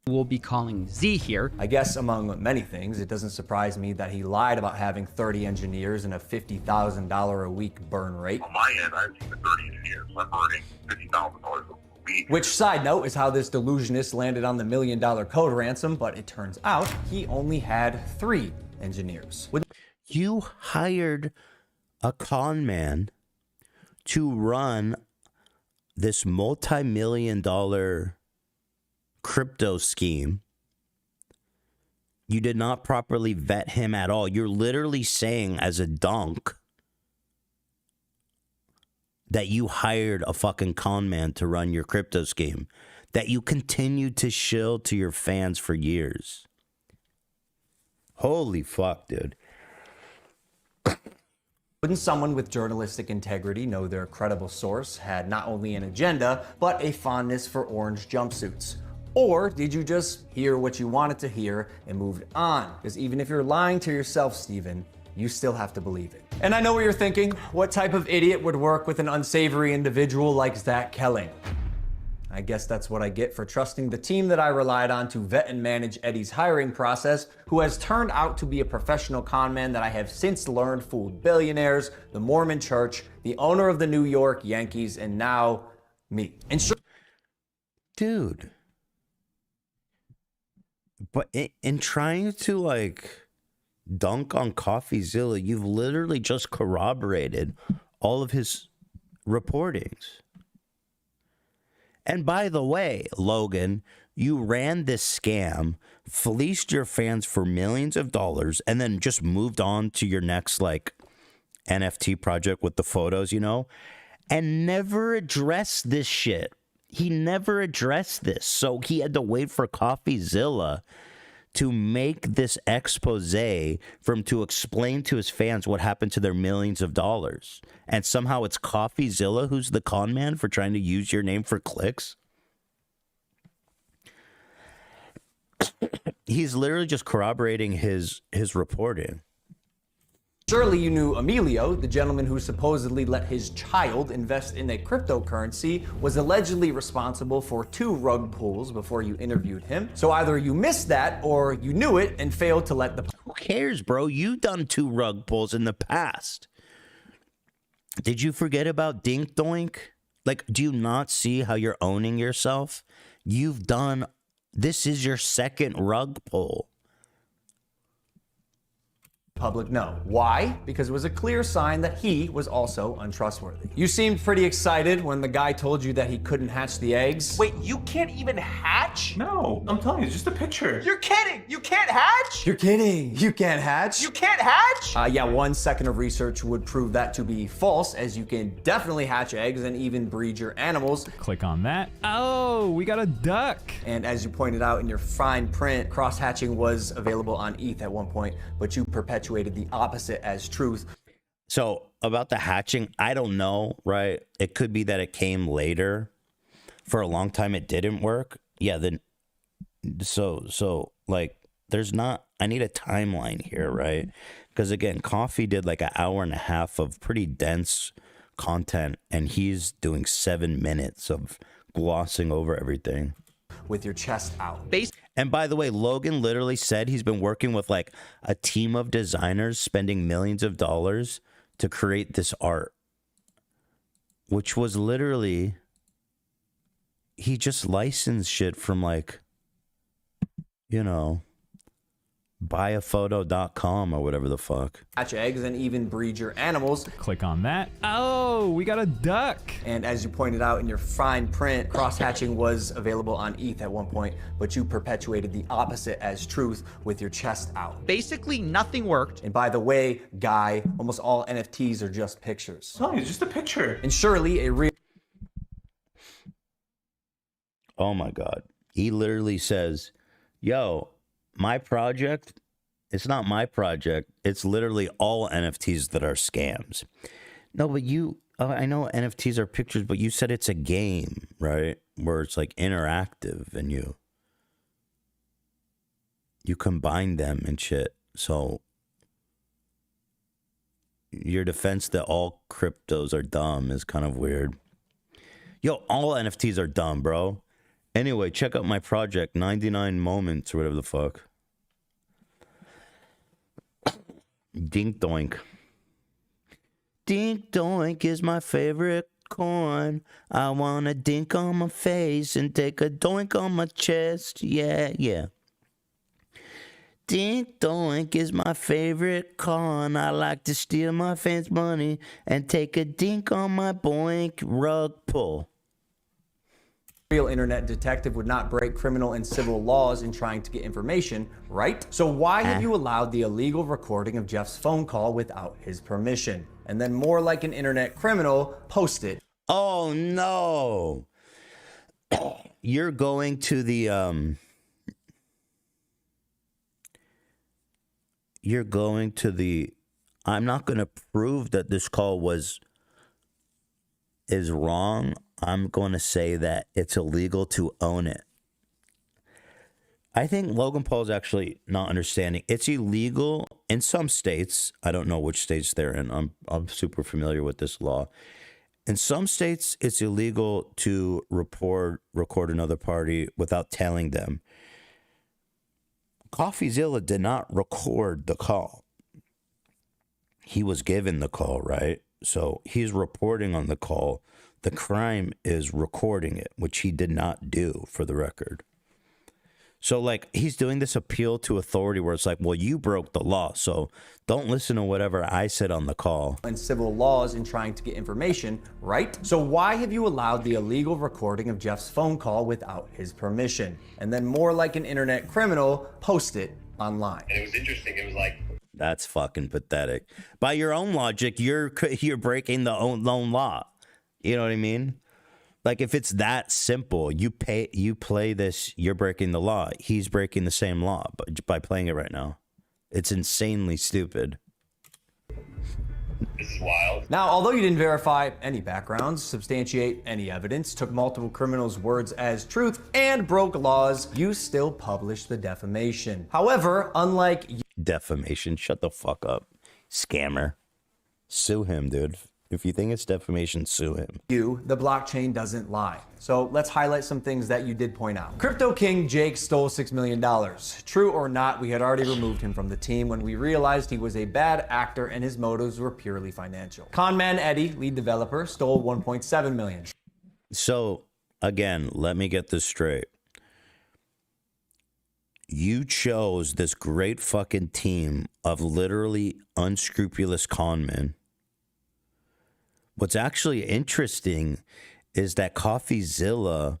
We'll be calling Z here. I guess among many things, it doesn't surprise me that he lied about having 30 engineers and a $50,000 a week burn rate. On my end, I have 30 engineers. I'm burning $50,000 a week. Which, side note, is how this delusionist landed on the $1 million code ransom, but it turns out he only had 3 engineers. You hired a con man to run this multi-million-dollar crypto scheme. You did not properly vet him at all. You're literally saying as a donk that you hired a fucking con man to run your crypto scheme that you continued to shill to your fans for years. Holy fuck, dude. Wouldn't someone with journalistic integrity know their credible source had not only an agenda, but a fondness for orange jumpsuits? Or did you just hear what you wanted to hear and moved on? Because even if you're lying to yourself, Steven, you still have to believe it. And I know what you're thinking. What type of idiot would work with an unsavory individual like Zach Kelling? I guess that's what I get for trusting the team that I relied on to vet and manage Eddie's hiring process, who has turned out to be a professional con man that I have since learned fooled billionaires, the Mormon Church, the owner of the New York Yankees, and now me. And dude, but in trying to like dunk on CoffeeZilla, you've literally just corroborated all of his reportings. And by the way, Logan, you ran this scam, fleeced your fans for millions of dollars, and then just moved on to your next like NFT project with the photos, you know, and never addressed this shit. He never addressed this. So he had to wait for CoffeeZilla to make this expose for him to explain to his fans what happened to their millions of dollars. And somehow it's CoffeeZilla who's the con man for trying to use your name for clicks. He's literally just corroborating his reporting. surely you knew Emilio, the gentleman who supposedly let his child invest in a cryptocurrency, was allegedly responsible for 2 rug pulls before you interviewed him. So either you missed that or you knew it and failed to let the... Who cares, bro? You done 2 rug pulls in the past. Did you forget about Dink Doink? Like, do you not see how you're owning yourself? You've done... This is your 2nd rug pull. Public no. Why? Because it was a clear sign that he was also untrustworthy. You seemed pretty excited when the guy told you that he couldn't hatch the eggs. Wait, you can't even hatch? No, I'm telling you, it's just a picture. You're kidding! You can't hatch? You're kidding! You can't hatch? You can't hatch? Yeah, 1 second of research would prove that to be false, as you can definitely hatch eggs and even breed your animals. Click on that. Oh, we got a duck. And as you pointed out in your fine print, cross-hatching was available on ETH at one point, but you perpetuated the opposite as truth. So about the hatching, I don't know, right? It could be that it came later. For a long time, it didn't work. Yeah, then so like there's not, I need a timeline here, right? Because again, Coffee did like an hour and a half of pretty dense content, and he's doing 7 minutes of glossing over everything. With your chest out. And by the way, Logan literally said he's been working with like a team of designers spending millions of dollars to create this art, which was literally, he just licensed shit from like, you know, buyaphoto.com or whatever the fuck. Hatch eggs and even breed your animals. Click on that. Oh, we got a duck. And as you pointed out in your fine print, cross-hatching was available on ETH at one point, but you perpetuated the opposite as truth with your chest out. Basically, nothing worked. And by the way, Guy, almost all NFTs are just pictures. No, it's just a picture. And surely a real... Oh my God. He literally says, yo, my project, it's not my project. It's literally all NFTs that are scams. No, but you, I know NFTs are pictures, but you said it's a game, right? Where it's like interactive and you combine them and shit. So your defense that all cryptos are dumb is kind of weird. Yo, all NFTs are dumb, bro. Anyway, check out my project, 99 Moments, or whatever the fuck. Dink Doink. Dink Doink is my favorite corn. I want to dink on my face and take a doink on my chest. Yeah, yeah. Dink Doink is my favorite corn. I like to steal my fans' money and take a dink on my boink rug pull. Real internet detective would not break criminal and civil laws in trying to get information, right? So why have you allowed the illegal recording of Jeff's phone call without his permission? And then more like an internet criminal, post it. Oh no. You're going to the I'm not going to prove that this call is wrong. I'm going to say that it's illegal to own it. I think Logan Paul is actually not understanding. It's illegal in some states. I don't know which states they're in. I'm super familiar with this law. In some states, it's illegal to record another party without telling them. CoffeeZilla did not record the call. He was given the call, right? So he's reporting on the call. The crime is recording it, which he did not do, for the record. So, like, he's doing this appeal to authority where it's like, well, you broke the law, so don't listen to whatever I said on the call. And civil laws in trying to get information, right? So why have you allowed the illegal recording of Jeff's phone call without his permission? And then more like an internet criminal, post it online. And it was interesting. It was like, That's fucking pathetic. By your own logic, you're breaking the own law. You know what I mean? Like, if it's that simple, you play this, you're breaking the law. He's breaking the same law by playing it right now. It's insanely stupid. this is wild. Now, although you didn't verify any backgrounds, substantiate any evidence, took multiple criminals' words as truth, and broke laws, you still published the defamation. However, unlike defamation, shut the fuck up. Scammer. Sue him, dude. If you think it's defamation, sue him. The blockchain doesn't lie. So let's highlight some things that you did point out. Crypto King Jake stole $6 million. True or not, we had already removed him from the team when we realized he was a bad actor and his motives were purely financial. Conman Eddie, lead developer, stole $1.7 million. So, again, let me get this straight. You chose this great fucking team of literally unscrupulous conmen. What's actually interesting is that CoffeeZilla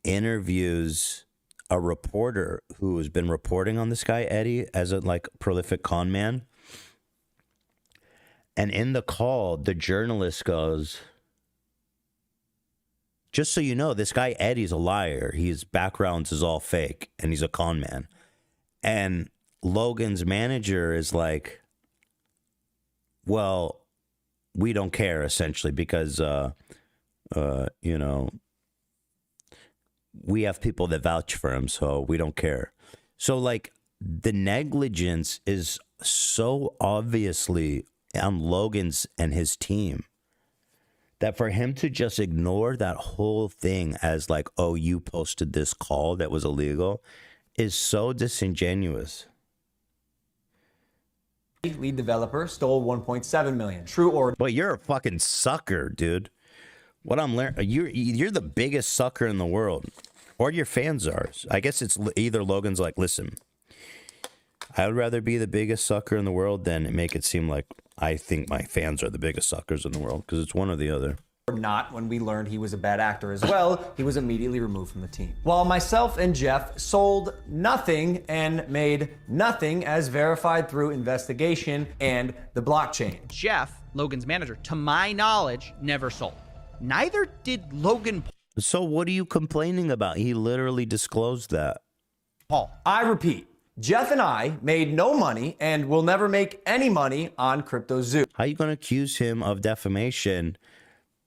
interviews a reporter who has been reporting on this guy, Eddie, as a prolific con man. And in the call, the journalist goes, just so you know, this guy Eddie's a liar. His background is all fake, and he's a con man. And Logan's manager is like, well, we don't care, essentially, because, you know, we have people that vouch for him, so we don't care. So, like, the negligence is so obviously on Logan's and his team that for him to just ignore that whole thing as like, oh, you posted this call that was illegal is so disingenuous. Lead developer stole $1.7 million. True or but you're a fucking sucker, dude. What I'm learning, you're the biggest sucker in the world, or your fans are. I guess it's either Logan's like, listen, I would rather be the biggest sucker in the world than make it seem like I think my fans are the biggest suckers in the world, because it's one or the other. Not, when we learned he was a bad actor as well, he was immediately removed from the team. While myself and Jeff sold nothing and made nothing as verified through investigation and the blockchain. Jeff, Logan's manager, to my knowledge, never sold. Neither did Logan Paul. So what are you complaining about? He literally disclosed that. I repeat, Jeff and I made no money and will never make any money on CryptoZoo. How are you going to accuse him of defamation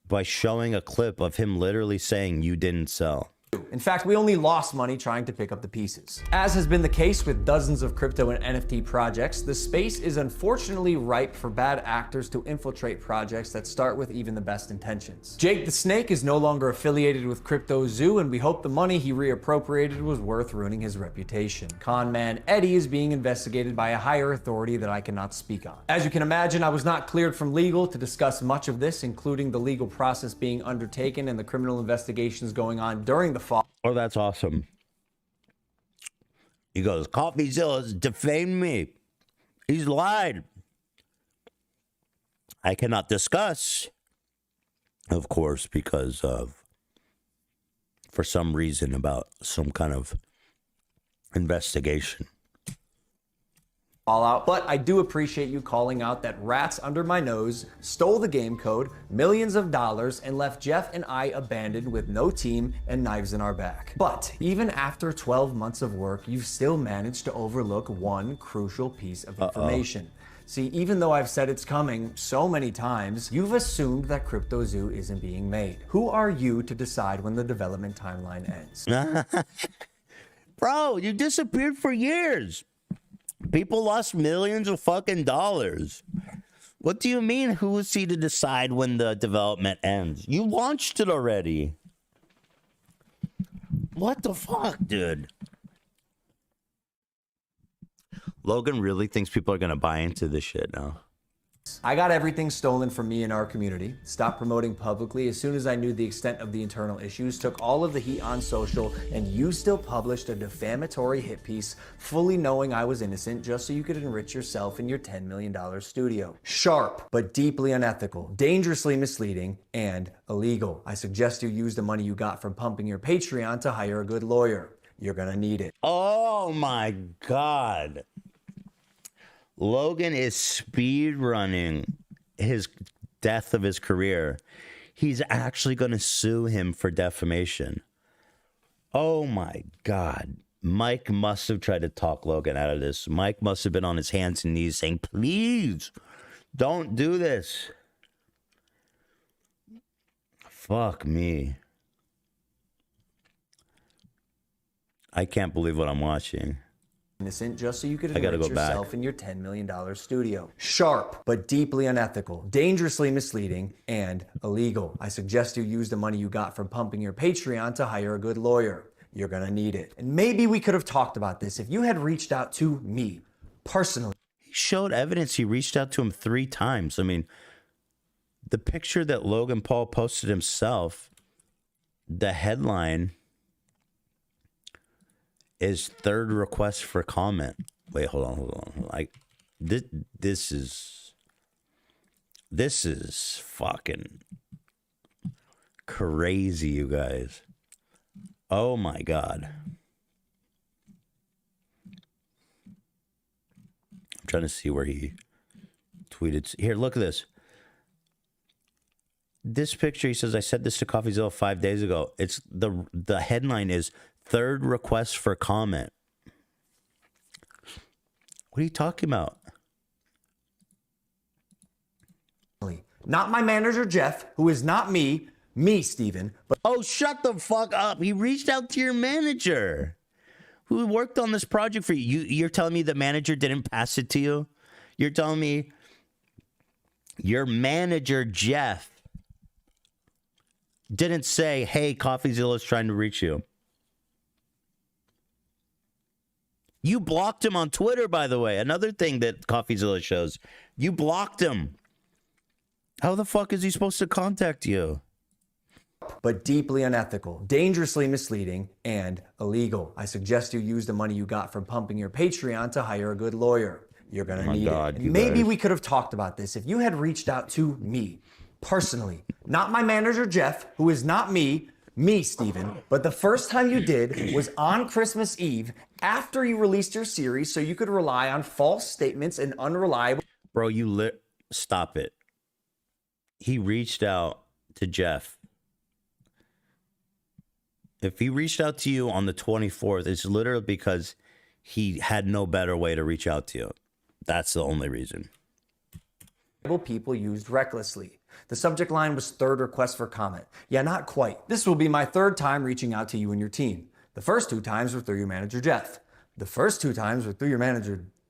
by showing a clip of him literally saying you didn't sell? In fact, we only lost money trying to pick up the pieces. As has been the case with dozens of crypto and NFT projects, the space is unfortunately ripe for bad actors to infiltrate projects that start with even the best intentions. Jake the Snake is no longer affiliated with CryptoZoo, and we hope the money he reappropriated was worth ruining his reputation. Conman Eddie is being investigated by a higher authority that I cannot speak on. As you can imagine, I was not cleared from legal to discuss much of this, including the legal process being undertaken and the criminal investigations going on during the fall. Oh, that's awesome. He goes, CoffeeZilla's defamed me. He's lied. I cannot discuss, of course, because of, for some reason, about some kind of investigation. Fallout, but I do appreciate you calling out that rats under my nose stole the game code, millions of dollars, and left Jeff and I abandoned with no team and knives in our back. But even after 12 months of work, you've still managed to overlook one crucial piece of information. See, even though I've said it's coming so many times, you've assumed that CryptoZoo isn't being made. Who are you to decide when the development timeline ends? Bro, you disappeared for years. People lost millions of fucking dollars. What do you mean, who is he to decide when the development ends? You launched it already. What the fuck, dude? Logan really thinks people are gonna buy into this shit now. I got everything stolen from me in our community, stopped promoting publicly as soon as I knew the extent of the internal issues, took all of the heat on social, and you still published a defamatory hit piece fully knowing I was innocent just so you could enrich yourself in your $10 million studio. Sharp, but deeply unethical, dangerously misleading, and illegal. I suggest you use the money you got from pumping your Patreon to hire a good lawyer. You're gonna need it. Oh my God. Logan is speed running his death of his career. He's actually going to sue him for defamation. Oh my God. Mike must have tried to talk Logan out of this. Mike must have been on his hands and knees saying, please don't do this. Fuck me. I can't believe what I'm watching. Innocent just so you could enrich yourself in your $10 million studio. Sharp, but deeply unethical, dangerously misleading, and illegal. I suggest you use the money you got from pumping your Patreon to hire a good lawyer. You're gonna need it. And maybe we could have talked about this if you had reached out to me personally. He showed evidence. He reached out to him 3 times. I mean, the picture that Logan Paul posted himself, the headline is third request for comment. Wait, hold on. Like, this is fucking crazy, you guys. Oh my God. I'm trying to see where he tweeted. Here, look at this. This picture, he says, I said this to CoffeeZilla 5 days ago. It's the headline is third request for comment. What are you talking about? Not my manager, Jeff, who is not me, Steven, but... Oh, shut the fuck up. He reached out to your manager who worked on this project for you. You're telling me the manager didn't pass it to you? You're telling me your manager, Jeff, didn't say, hey, CoffeeZilla is trying to reach you. You blocked him on Twitter, by the way. Another thing that CoffeeZilla shows. You blocked him. How the fuck is he supposed to contact you? But deeply unethical, dangerously misleading, and illegal. I suggest you use the money you got from pumping your Patreon to hire a good lawyer. You're gonna need it. And maybe we could have talked about this if you had reached out to me personally. Not my manager, Jeff, who is not me, Steven, but the first time you did was on Christmas Eve after you released your series so you could rely on false statements and unreliable... Bro, stop it. He reached out to Jeff. If he reached out to you on the 24th, it's literally because he had no better way to reach out to you. That's the only reason. People used recklessly. The subject line was third request for comment. Yeah, not quite. This will be my 3rd time reaching out to you and your team. The first 2 times were through your manager,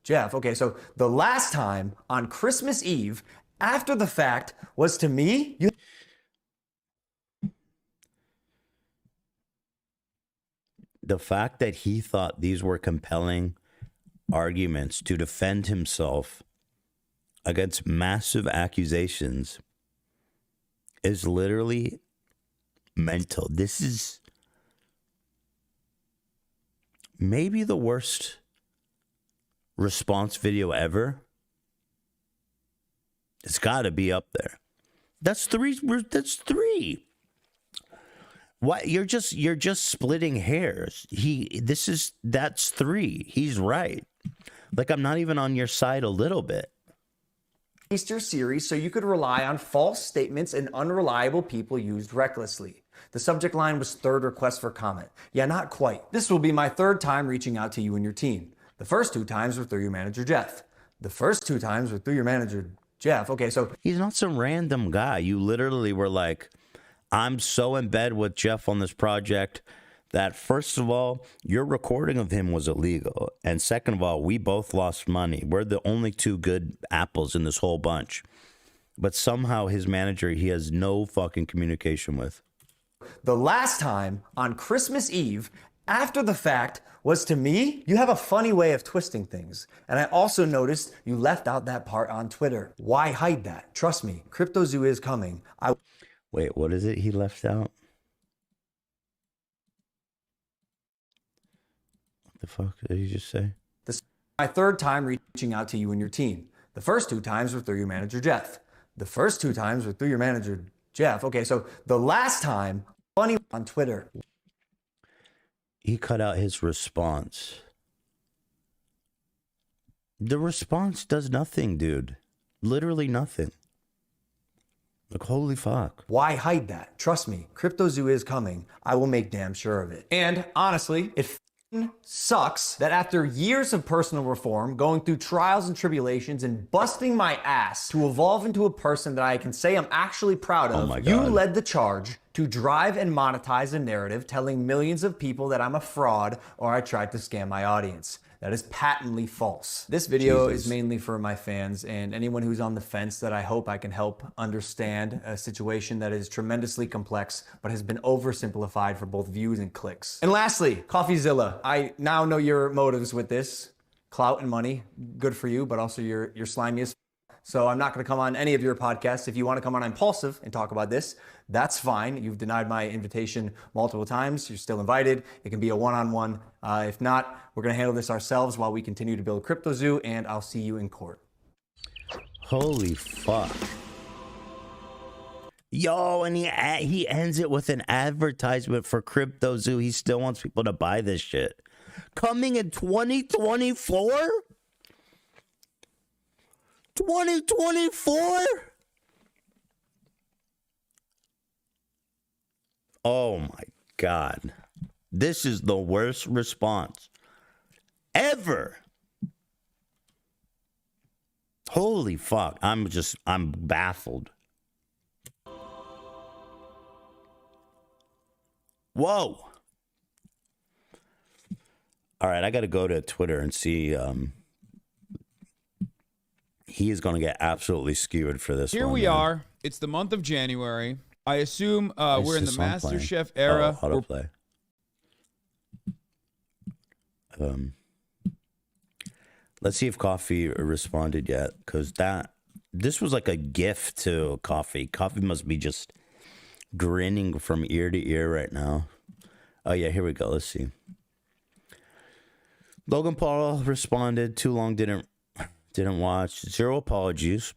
Jeff. Okay, so the last time on Christmas Eve, after the fact, was to me. The fact that he thought these were compelling arguments to defend himself against massive accusations is literally mental. This is maybe the worst response video ever. It's got to be up there. That's 3. That's 3. What? You're just splitting hairs. That's 3. He's right. Like, I'm not even on your side a little bit. Your series so you could rely on false statements and unreliable people used recklessly. The subject line was third request for comment. Yeah, not quite. This will be my 3rd time reaching out to you and your team. The first 2 times were through your manager, Jeff. The first 2 times were through your manager, Jeff. Okay, so he's not some random guy. You literally were like, I'm so in bed with Jeff on this project that, first of all, your recording of him was illegal. And second of all, we both lost money. We're the only 2 good apples in this whole bunch. But somehow his manager, he has no fucking communication with. the last time on Christmas Eve, after the fact, was to me, you have a funny way of twisting things. And I also noticed you left out that part on Twitter. Why hide that? Trust me, CryptoZoo is coming. Wait, what is it he left out? What the fuck did he just say? This is my 3rd time reaching out to you and your team. The first 2 times were through your manager, Jeff. The first 2 times were through your manager, Jeff. Okay, so the last time, funny on Twitter. He cut out his response. The response does nothing, dude. Literally nothing. Like, holy fuck. Why hide that? Trust me, CryptoZoo is coming. I will make damn sure of it. And honestly, it sucks that after years of personal reform, going through trials and tribulations, and busting my ass to evolve into a person that I can say I'm actually proud of, you led the charge to drive and monetize a narrative telling millions of people that I'm a fraud or I tried to scam my audience. That is patently false. This video is mainly for my fans and anyone who's on the fence that I hope I can help understand a situation that is tremendously complex but has been oversimplified for both views and clicks. And lastly, CoffeeZilla. I now know your motives with this. Clout and money, good for you, but also you're slimy as f. So I'm not going to come on any of your podcasts. If you want to come on Impulsive and talk about this, that's fine. You've denied my invitation multiple times. You're still invited. It can be a one-on-one. If not, we're going to handle this ourselves while we continue to build CryptoZoo, and I'll see you in court. Holy fuck. Yo, and he ends it with an advertisement for CryptoZoo. He still wants people to buy this shit. Coming in 2024? 2024? Oh my God. This is the worst response ever. Holy fuck. I'm baffled. Whoa. All right, I got to go to Twitter and see. He is going to get absolutely skewered for this. Here we are. It's the month of January. I assume we're in the MasterChef era. Oh, autoplay. Let's see if Coffee responded yet, because this was like a gift to Coffee. Coffee must be just grinning from ear to ear right now. Oh yeah, here we go. Let's see. Logan Paul responded. Too long, didn't watch. 0 apologies.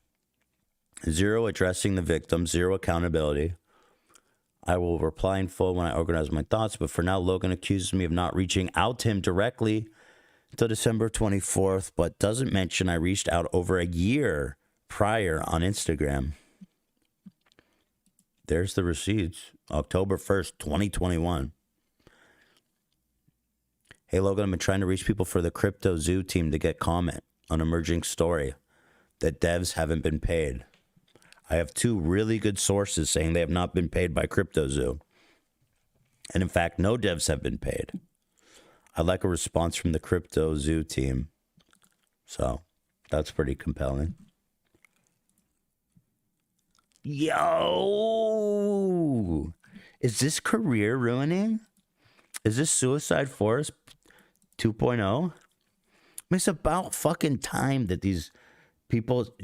0 addressing the victim. 0 accountability. I will reply in full when I organize my thoughts, but for now, Logan accuses me of not reaching out to him directly until December 24th, but doesn't mention I reached out over a year prior on Instagram. There's the receipts. October 1st, 2021. Hey, Logan, I've been trying to reach people for the CryptoZoo team to get comment on emerging story that devs haven't been paid. I have 2 really good sources saying they have not been paid by CryptoZoo. And in fact, no devs have been paid. I'd like a response from the CryptoZoo team. So that's pretty compelling. Yo! Is this career ruining? Is this Suicide Forest 2.0? I mean, it's about fucking time that these people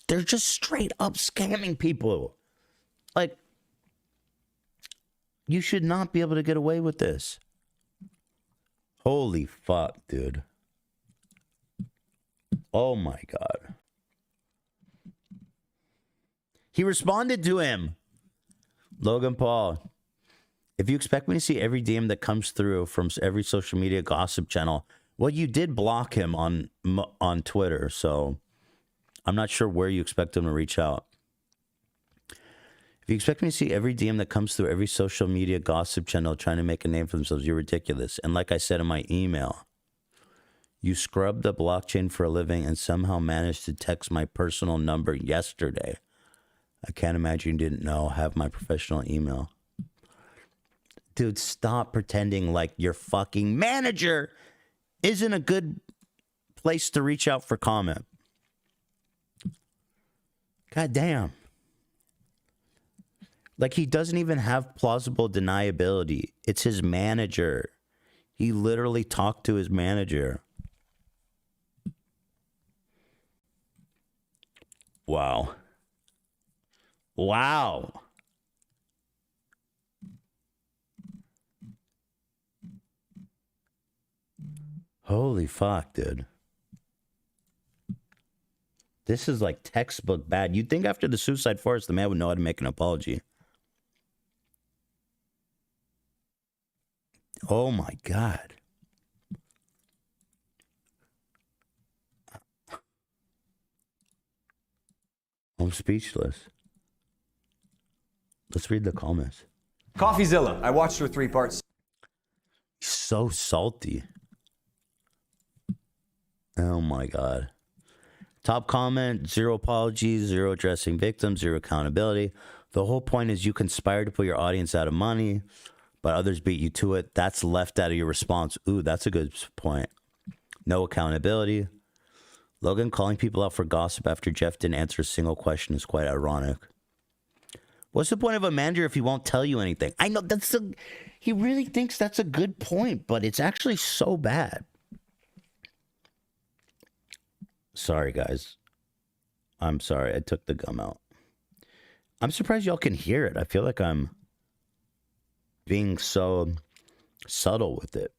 they're just straight up scamming people. Like, you should not be able to get away with this. Holy fuck, dude. Oh my God. He responded to him. Logan Paul. If you expect me to see every DM that comes through from every social media gossip channel, well, you did block him on Twitter, so I'm not sure where you expect him to reach out. If you expect me to see every DM that comes through every social media gossip channel trying to make a name for themselves, you're ridiculous. And like I said in my email, You scrubbed the blockchain for a living and somehow managed to text my personal number yesterday. I can't imagine you didn't know. Have my professional email. Dude, stop pretending like your fucking manager isn't a good place to reach out for comment. God damn. Like, he doesn't even have plausible deniability. It's his manager. He literally talked to his manager. Wow. Wow. Holy fuck, dude. This is like textbook bad. You'd think after the Suicide Forest, the man would know how to make an apology. Oh my God. I'm speechless. Let's read the comments. Coffeezilla. I watched your 3 parts. So salty. Oh my God. Top comment, 0 apologies, 0 addressing victims, 0 accountability. The whole point is you conspire to put your audience out of money, but others beat you to it. That's left out of your response. Ooh, that's a good point. No accountability. Logan calling people out for gossip after Jeff didn't answer a single question is quite ironic. What's the point of a manager if he won't tell you anything? I know he really thinks that's a good point, but it's actually so bad. Sorry, guys. I'm sorry. I took the gum out. I'm surprised y'all can hear it. I feel like I'm being so subtle with it.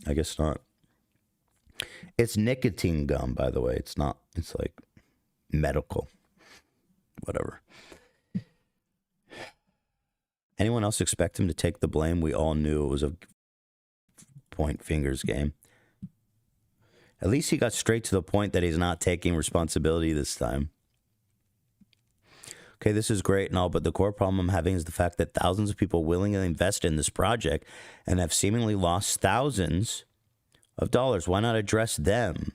I guess not. It's nicotine gum, by the way. It's not. It's like medical. Whatever. Anyone else expect him to take the blame? We all knew it was a point fingers game. At least he got straight to the point that he's not taking responsibility this time. Okay, this is great and all, but the core problem I'm having is the fact that thousands of people willingly invest in this project and have seemingly lost thousands of dollars. Why not address them?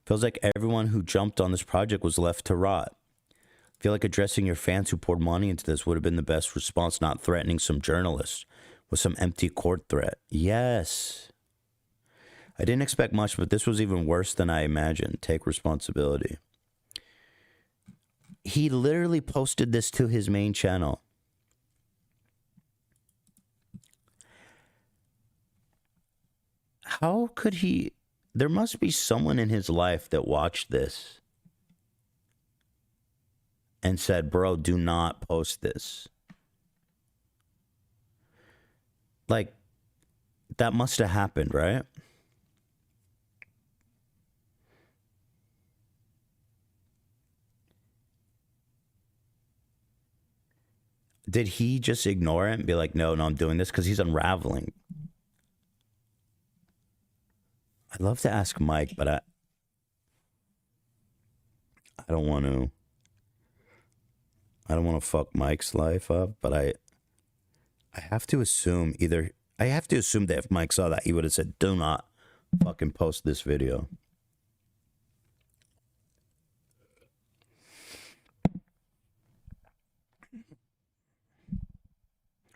Feels like everyone who jumped on this project was left to rot. I feel like addressing your fans who poured money into this would have been the best response, not threatening some journalist with some empty court threat. Yes. I didn't expect much, but this was even worse than I imagined. Take responsibility. He literally posted this to his main channel. How could he? There must be someone in his life that watched this and said, bro, do not post this. Like, that must have happened, right? Did he just ignore it and be like, no, I'm doing this? Because he's unraveling. I'd love to ask Mike, but I don't want to. I don't want to fuck Mike's life up, but I have to assume that if Mike saw that, he would have said, do not fucking post this video.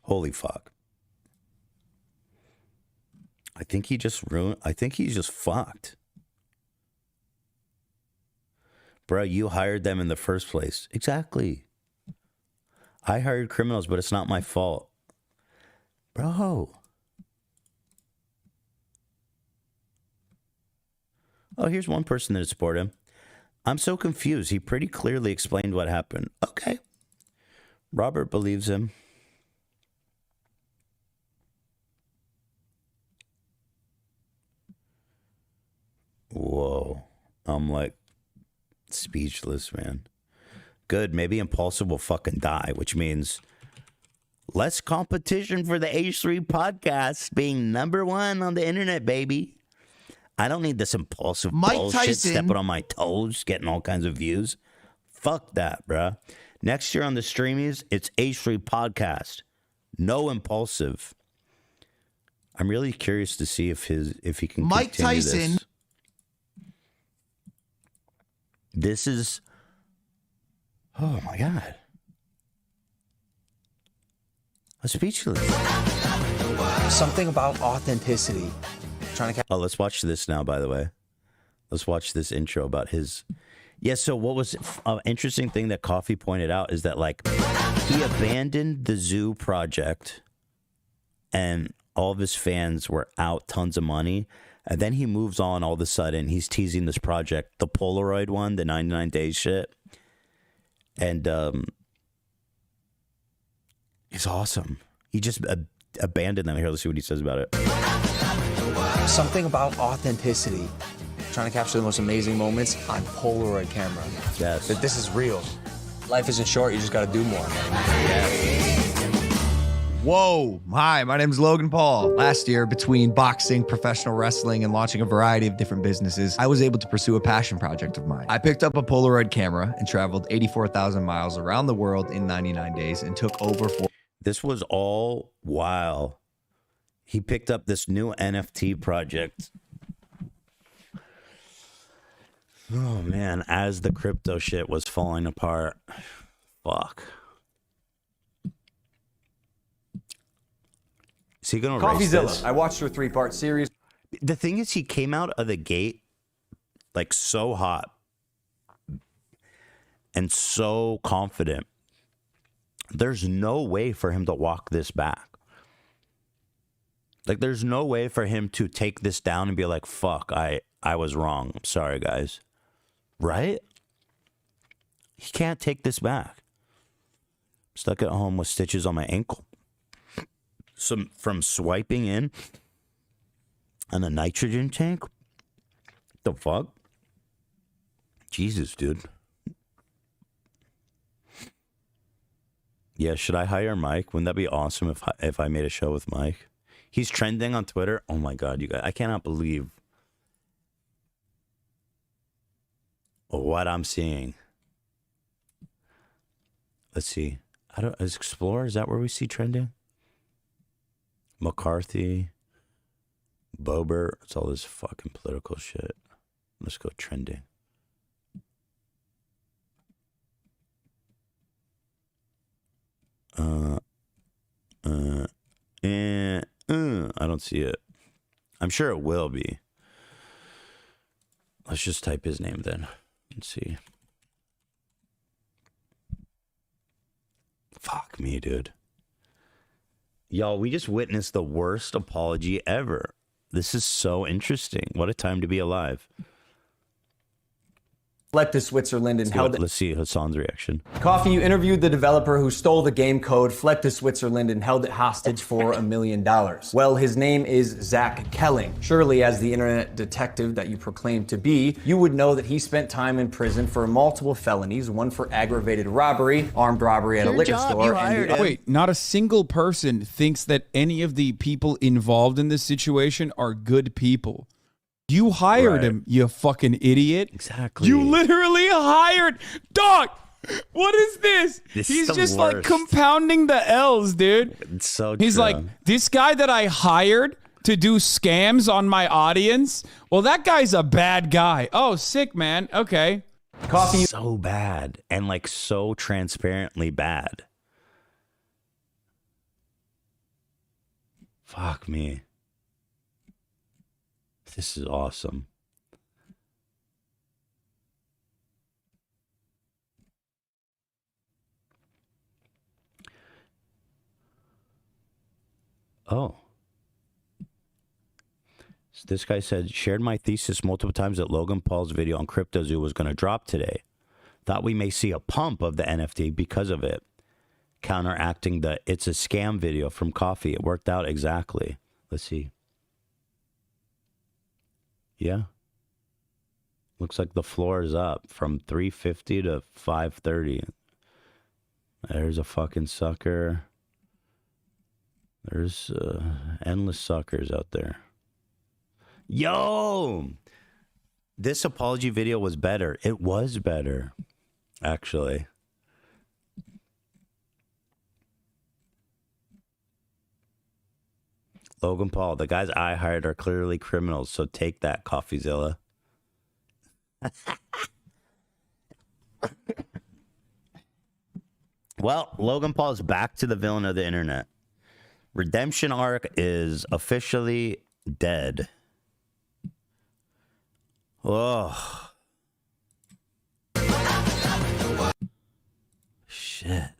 Holy fuck. I think he's just fucked. Bro, you hired them in the first place. Exactly. I hired criminals, but it's not my fault. Bro. Oh, here's one person that supported him. I'm so confused. He pretty clearly explained what happened. Okay. Robert believes him. Whoa. I'm like speechless, man. Good. Maybe Impulsive will fucking die, which means less competition for the H3 podcast being #1 on the internet, baby. I don't need this Impulsive bullshit stepping on my toes, getting all kinds of views. Fuck that, bruh. Next year on the Streamies, it's H3 podcast. No Impulsive. I'm really curious to see if he can Mike continue Tyson. This is, oh my God. I'm speechless. Something about authenticity. Oh, let's watch this now, by the way. Let's watch this intro about his. Yeah, so what was an interesting thing that Coffee pointed out is that, like, he abandoned the zoo project and all of his fans were out tons of money. And then he moves on all of a sudden. He's teasing this project, the Polaroid one, the 99 days shit. And it's awesome. He just abandoned them. Here, let's see what he says about it. Something about authenticity. Trying to capture the most amazing moments on Polaroid camera. Yes. That this is real. Life isn't short. You just got to do more. Whoa. Hi, my name is Logan Paul. Last year, between boxing, professional wrestling, and launching a variety of different businesses, I was able to pursue a passion project of mine. I picked up a Polaroid camera and traveled 84,000 miles around the world in 99 days and took over 4. This was all while he picked up this new NFT project. Oh, man, as the crypto shit was falling apart. Fuck. Is he going to race this? I watched your 3-part series. The thing is, he came out of the gate like so hot and so confident. There's no way for him to walk this back. Like, there's no way for him to take this down and be like, fuck, I was wrong. I'm sorry, guys. Right? He can't take this back. I'm stuck at home with stitches on my ankle. From swiping in on a nitrogen tank? The fuck? Jesus, dude. Yeah, should I hire Mike? Wouldn't that be awesome if I made a show with Mike? He's trending on Twitter. Oh my God, you guys. I cannot believe what I'm seeing. Let's see. Is Explorer, is that where we see trending? McCarthy, Bober, it's all this fucking political shit. Let's go trending. I don't see it. I'm sure it will be. Let's just type his name then. Let's see. Fuck me, dude. Y'all, we just witnessed the worst apology ever. This is so interesting. What a time to be alive. Fled to Switzerland and held it. Let's see Hassan's reaction. Coffee, you interviewed the developer who stole the game code, fled to Switzerland, and held it hostage for $1 million. Well, his name is Zach Kelling. Surely, as the internet detective that you proclaim to be, you would know that he spent time in prison for multiple felonies, one for aggravated robbery, armed robbery at a liquor store, and Wait, not a single person thinks that any of the people involved in this situation are good people. You hired him, you fucking idiot. Exactly. You literally hired. Dog, what is this? He's just like compounding the L's, dude. It's so He's true. like, this guy that I hired to do scams on my audience, well, that guy's a bad guy. Oh, sick, man. Okay. Coffee. So bad. And like so transparently bad. Fuck me. This is awesome. Oh. So this guy said, shared my thesis multiple times that Logan Paul's video on CryptoZoo was going to drop today. Thought we may see a pump of the NFT because of it. Counteracting the it's a scam video from Coffee. It worked out exactly. Let's see. Yeah. Looks like the floor is up from 350 to 530. There's a fucking sucker. There's endless suckers out there. Yo! This apology video was better. It was better, actually. Logan Paul, the guys I hired are clearly criminals, so take that, CoffeeZilla. Well, Logan Paul is back to the villain of the internet. Redemption arc is officially dead. Oh. Shit.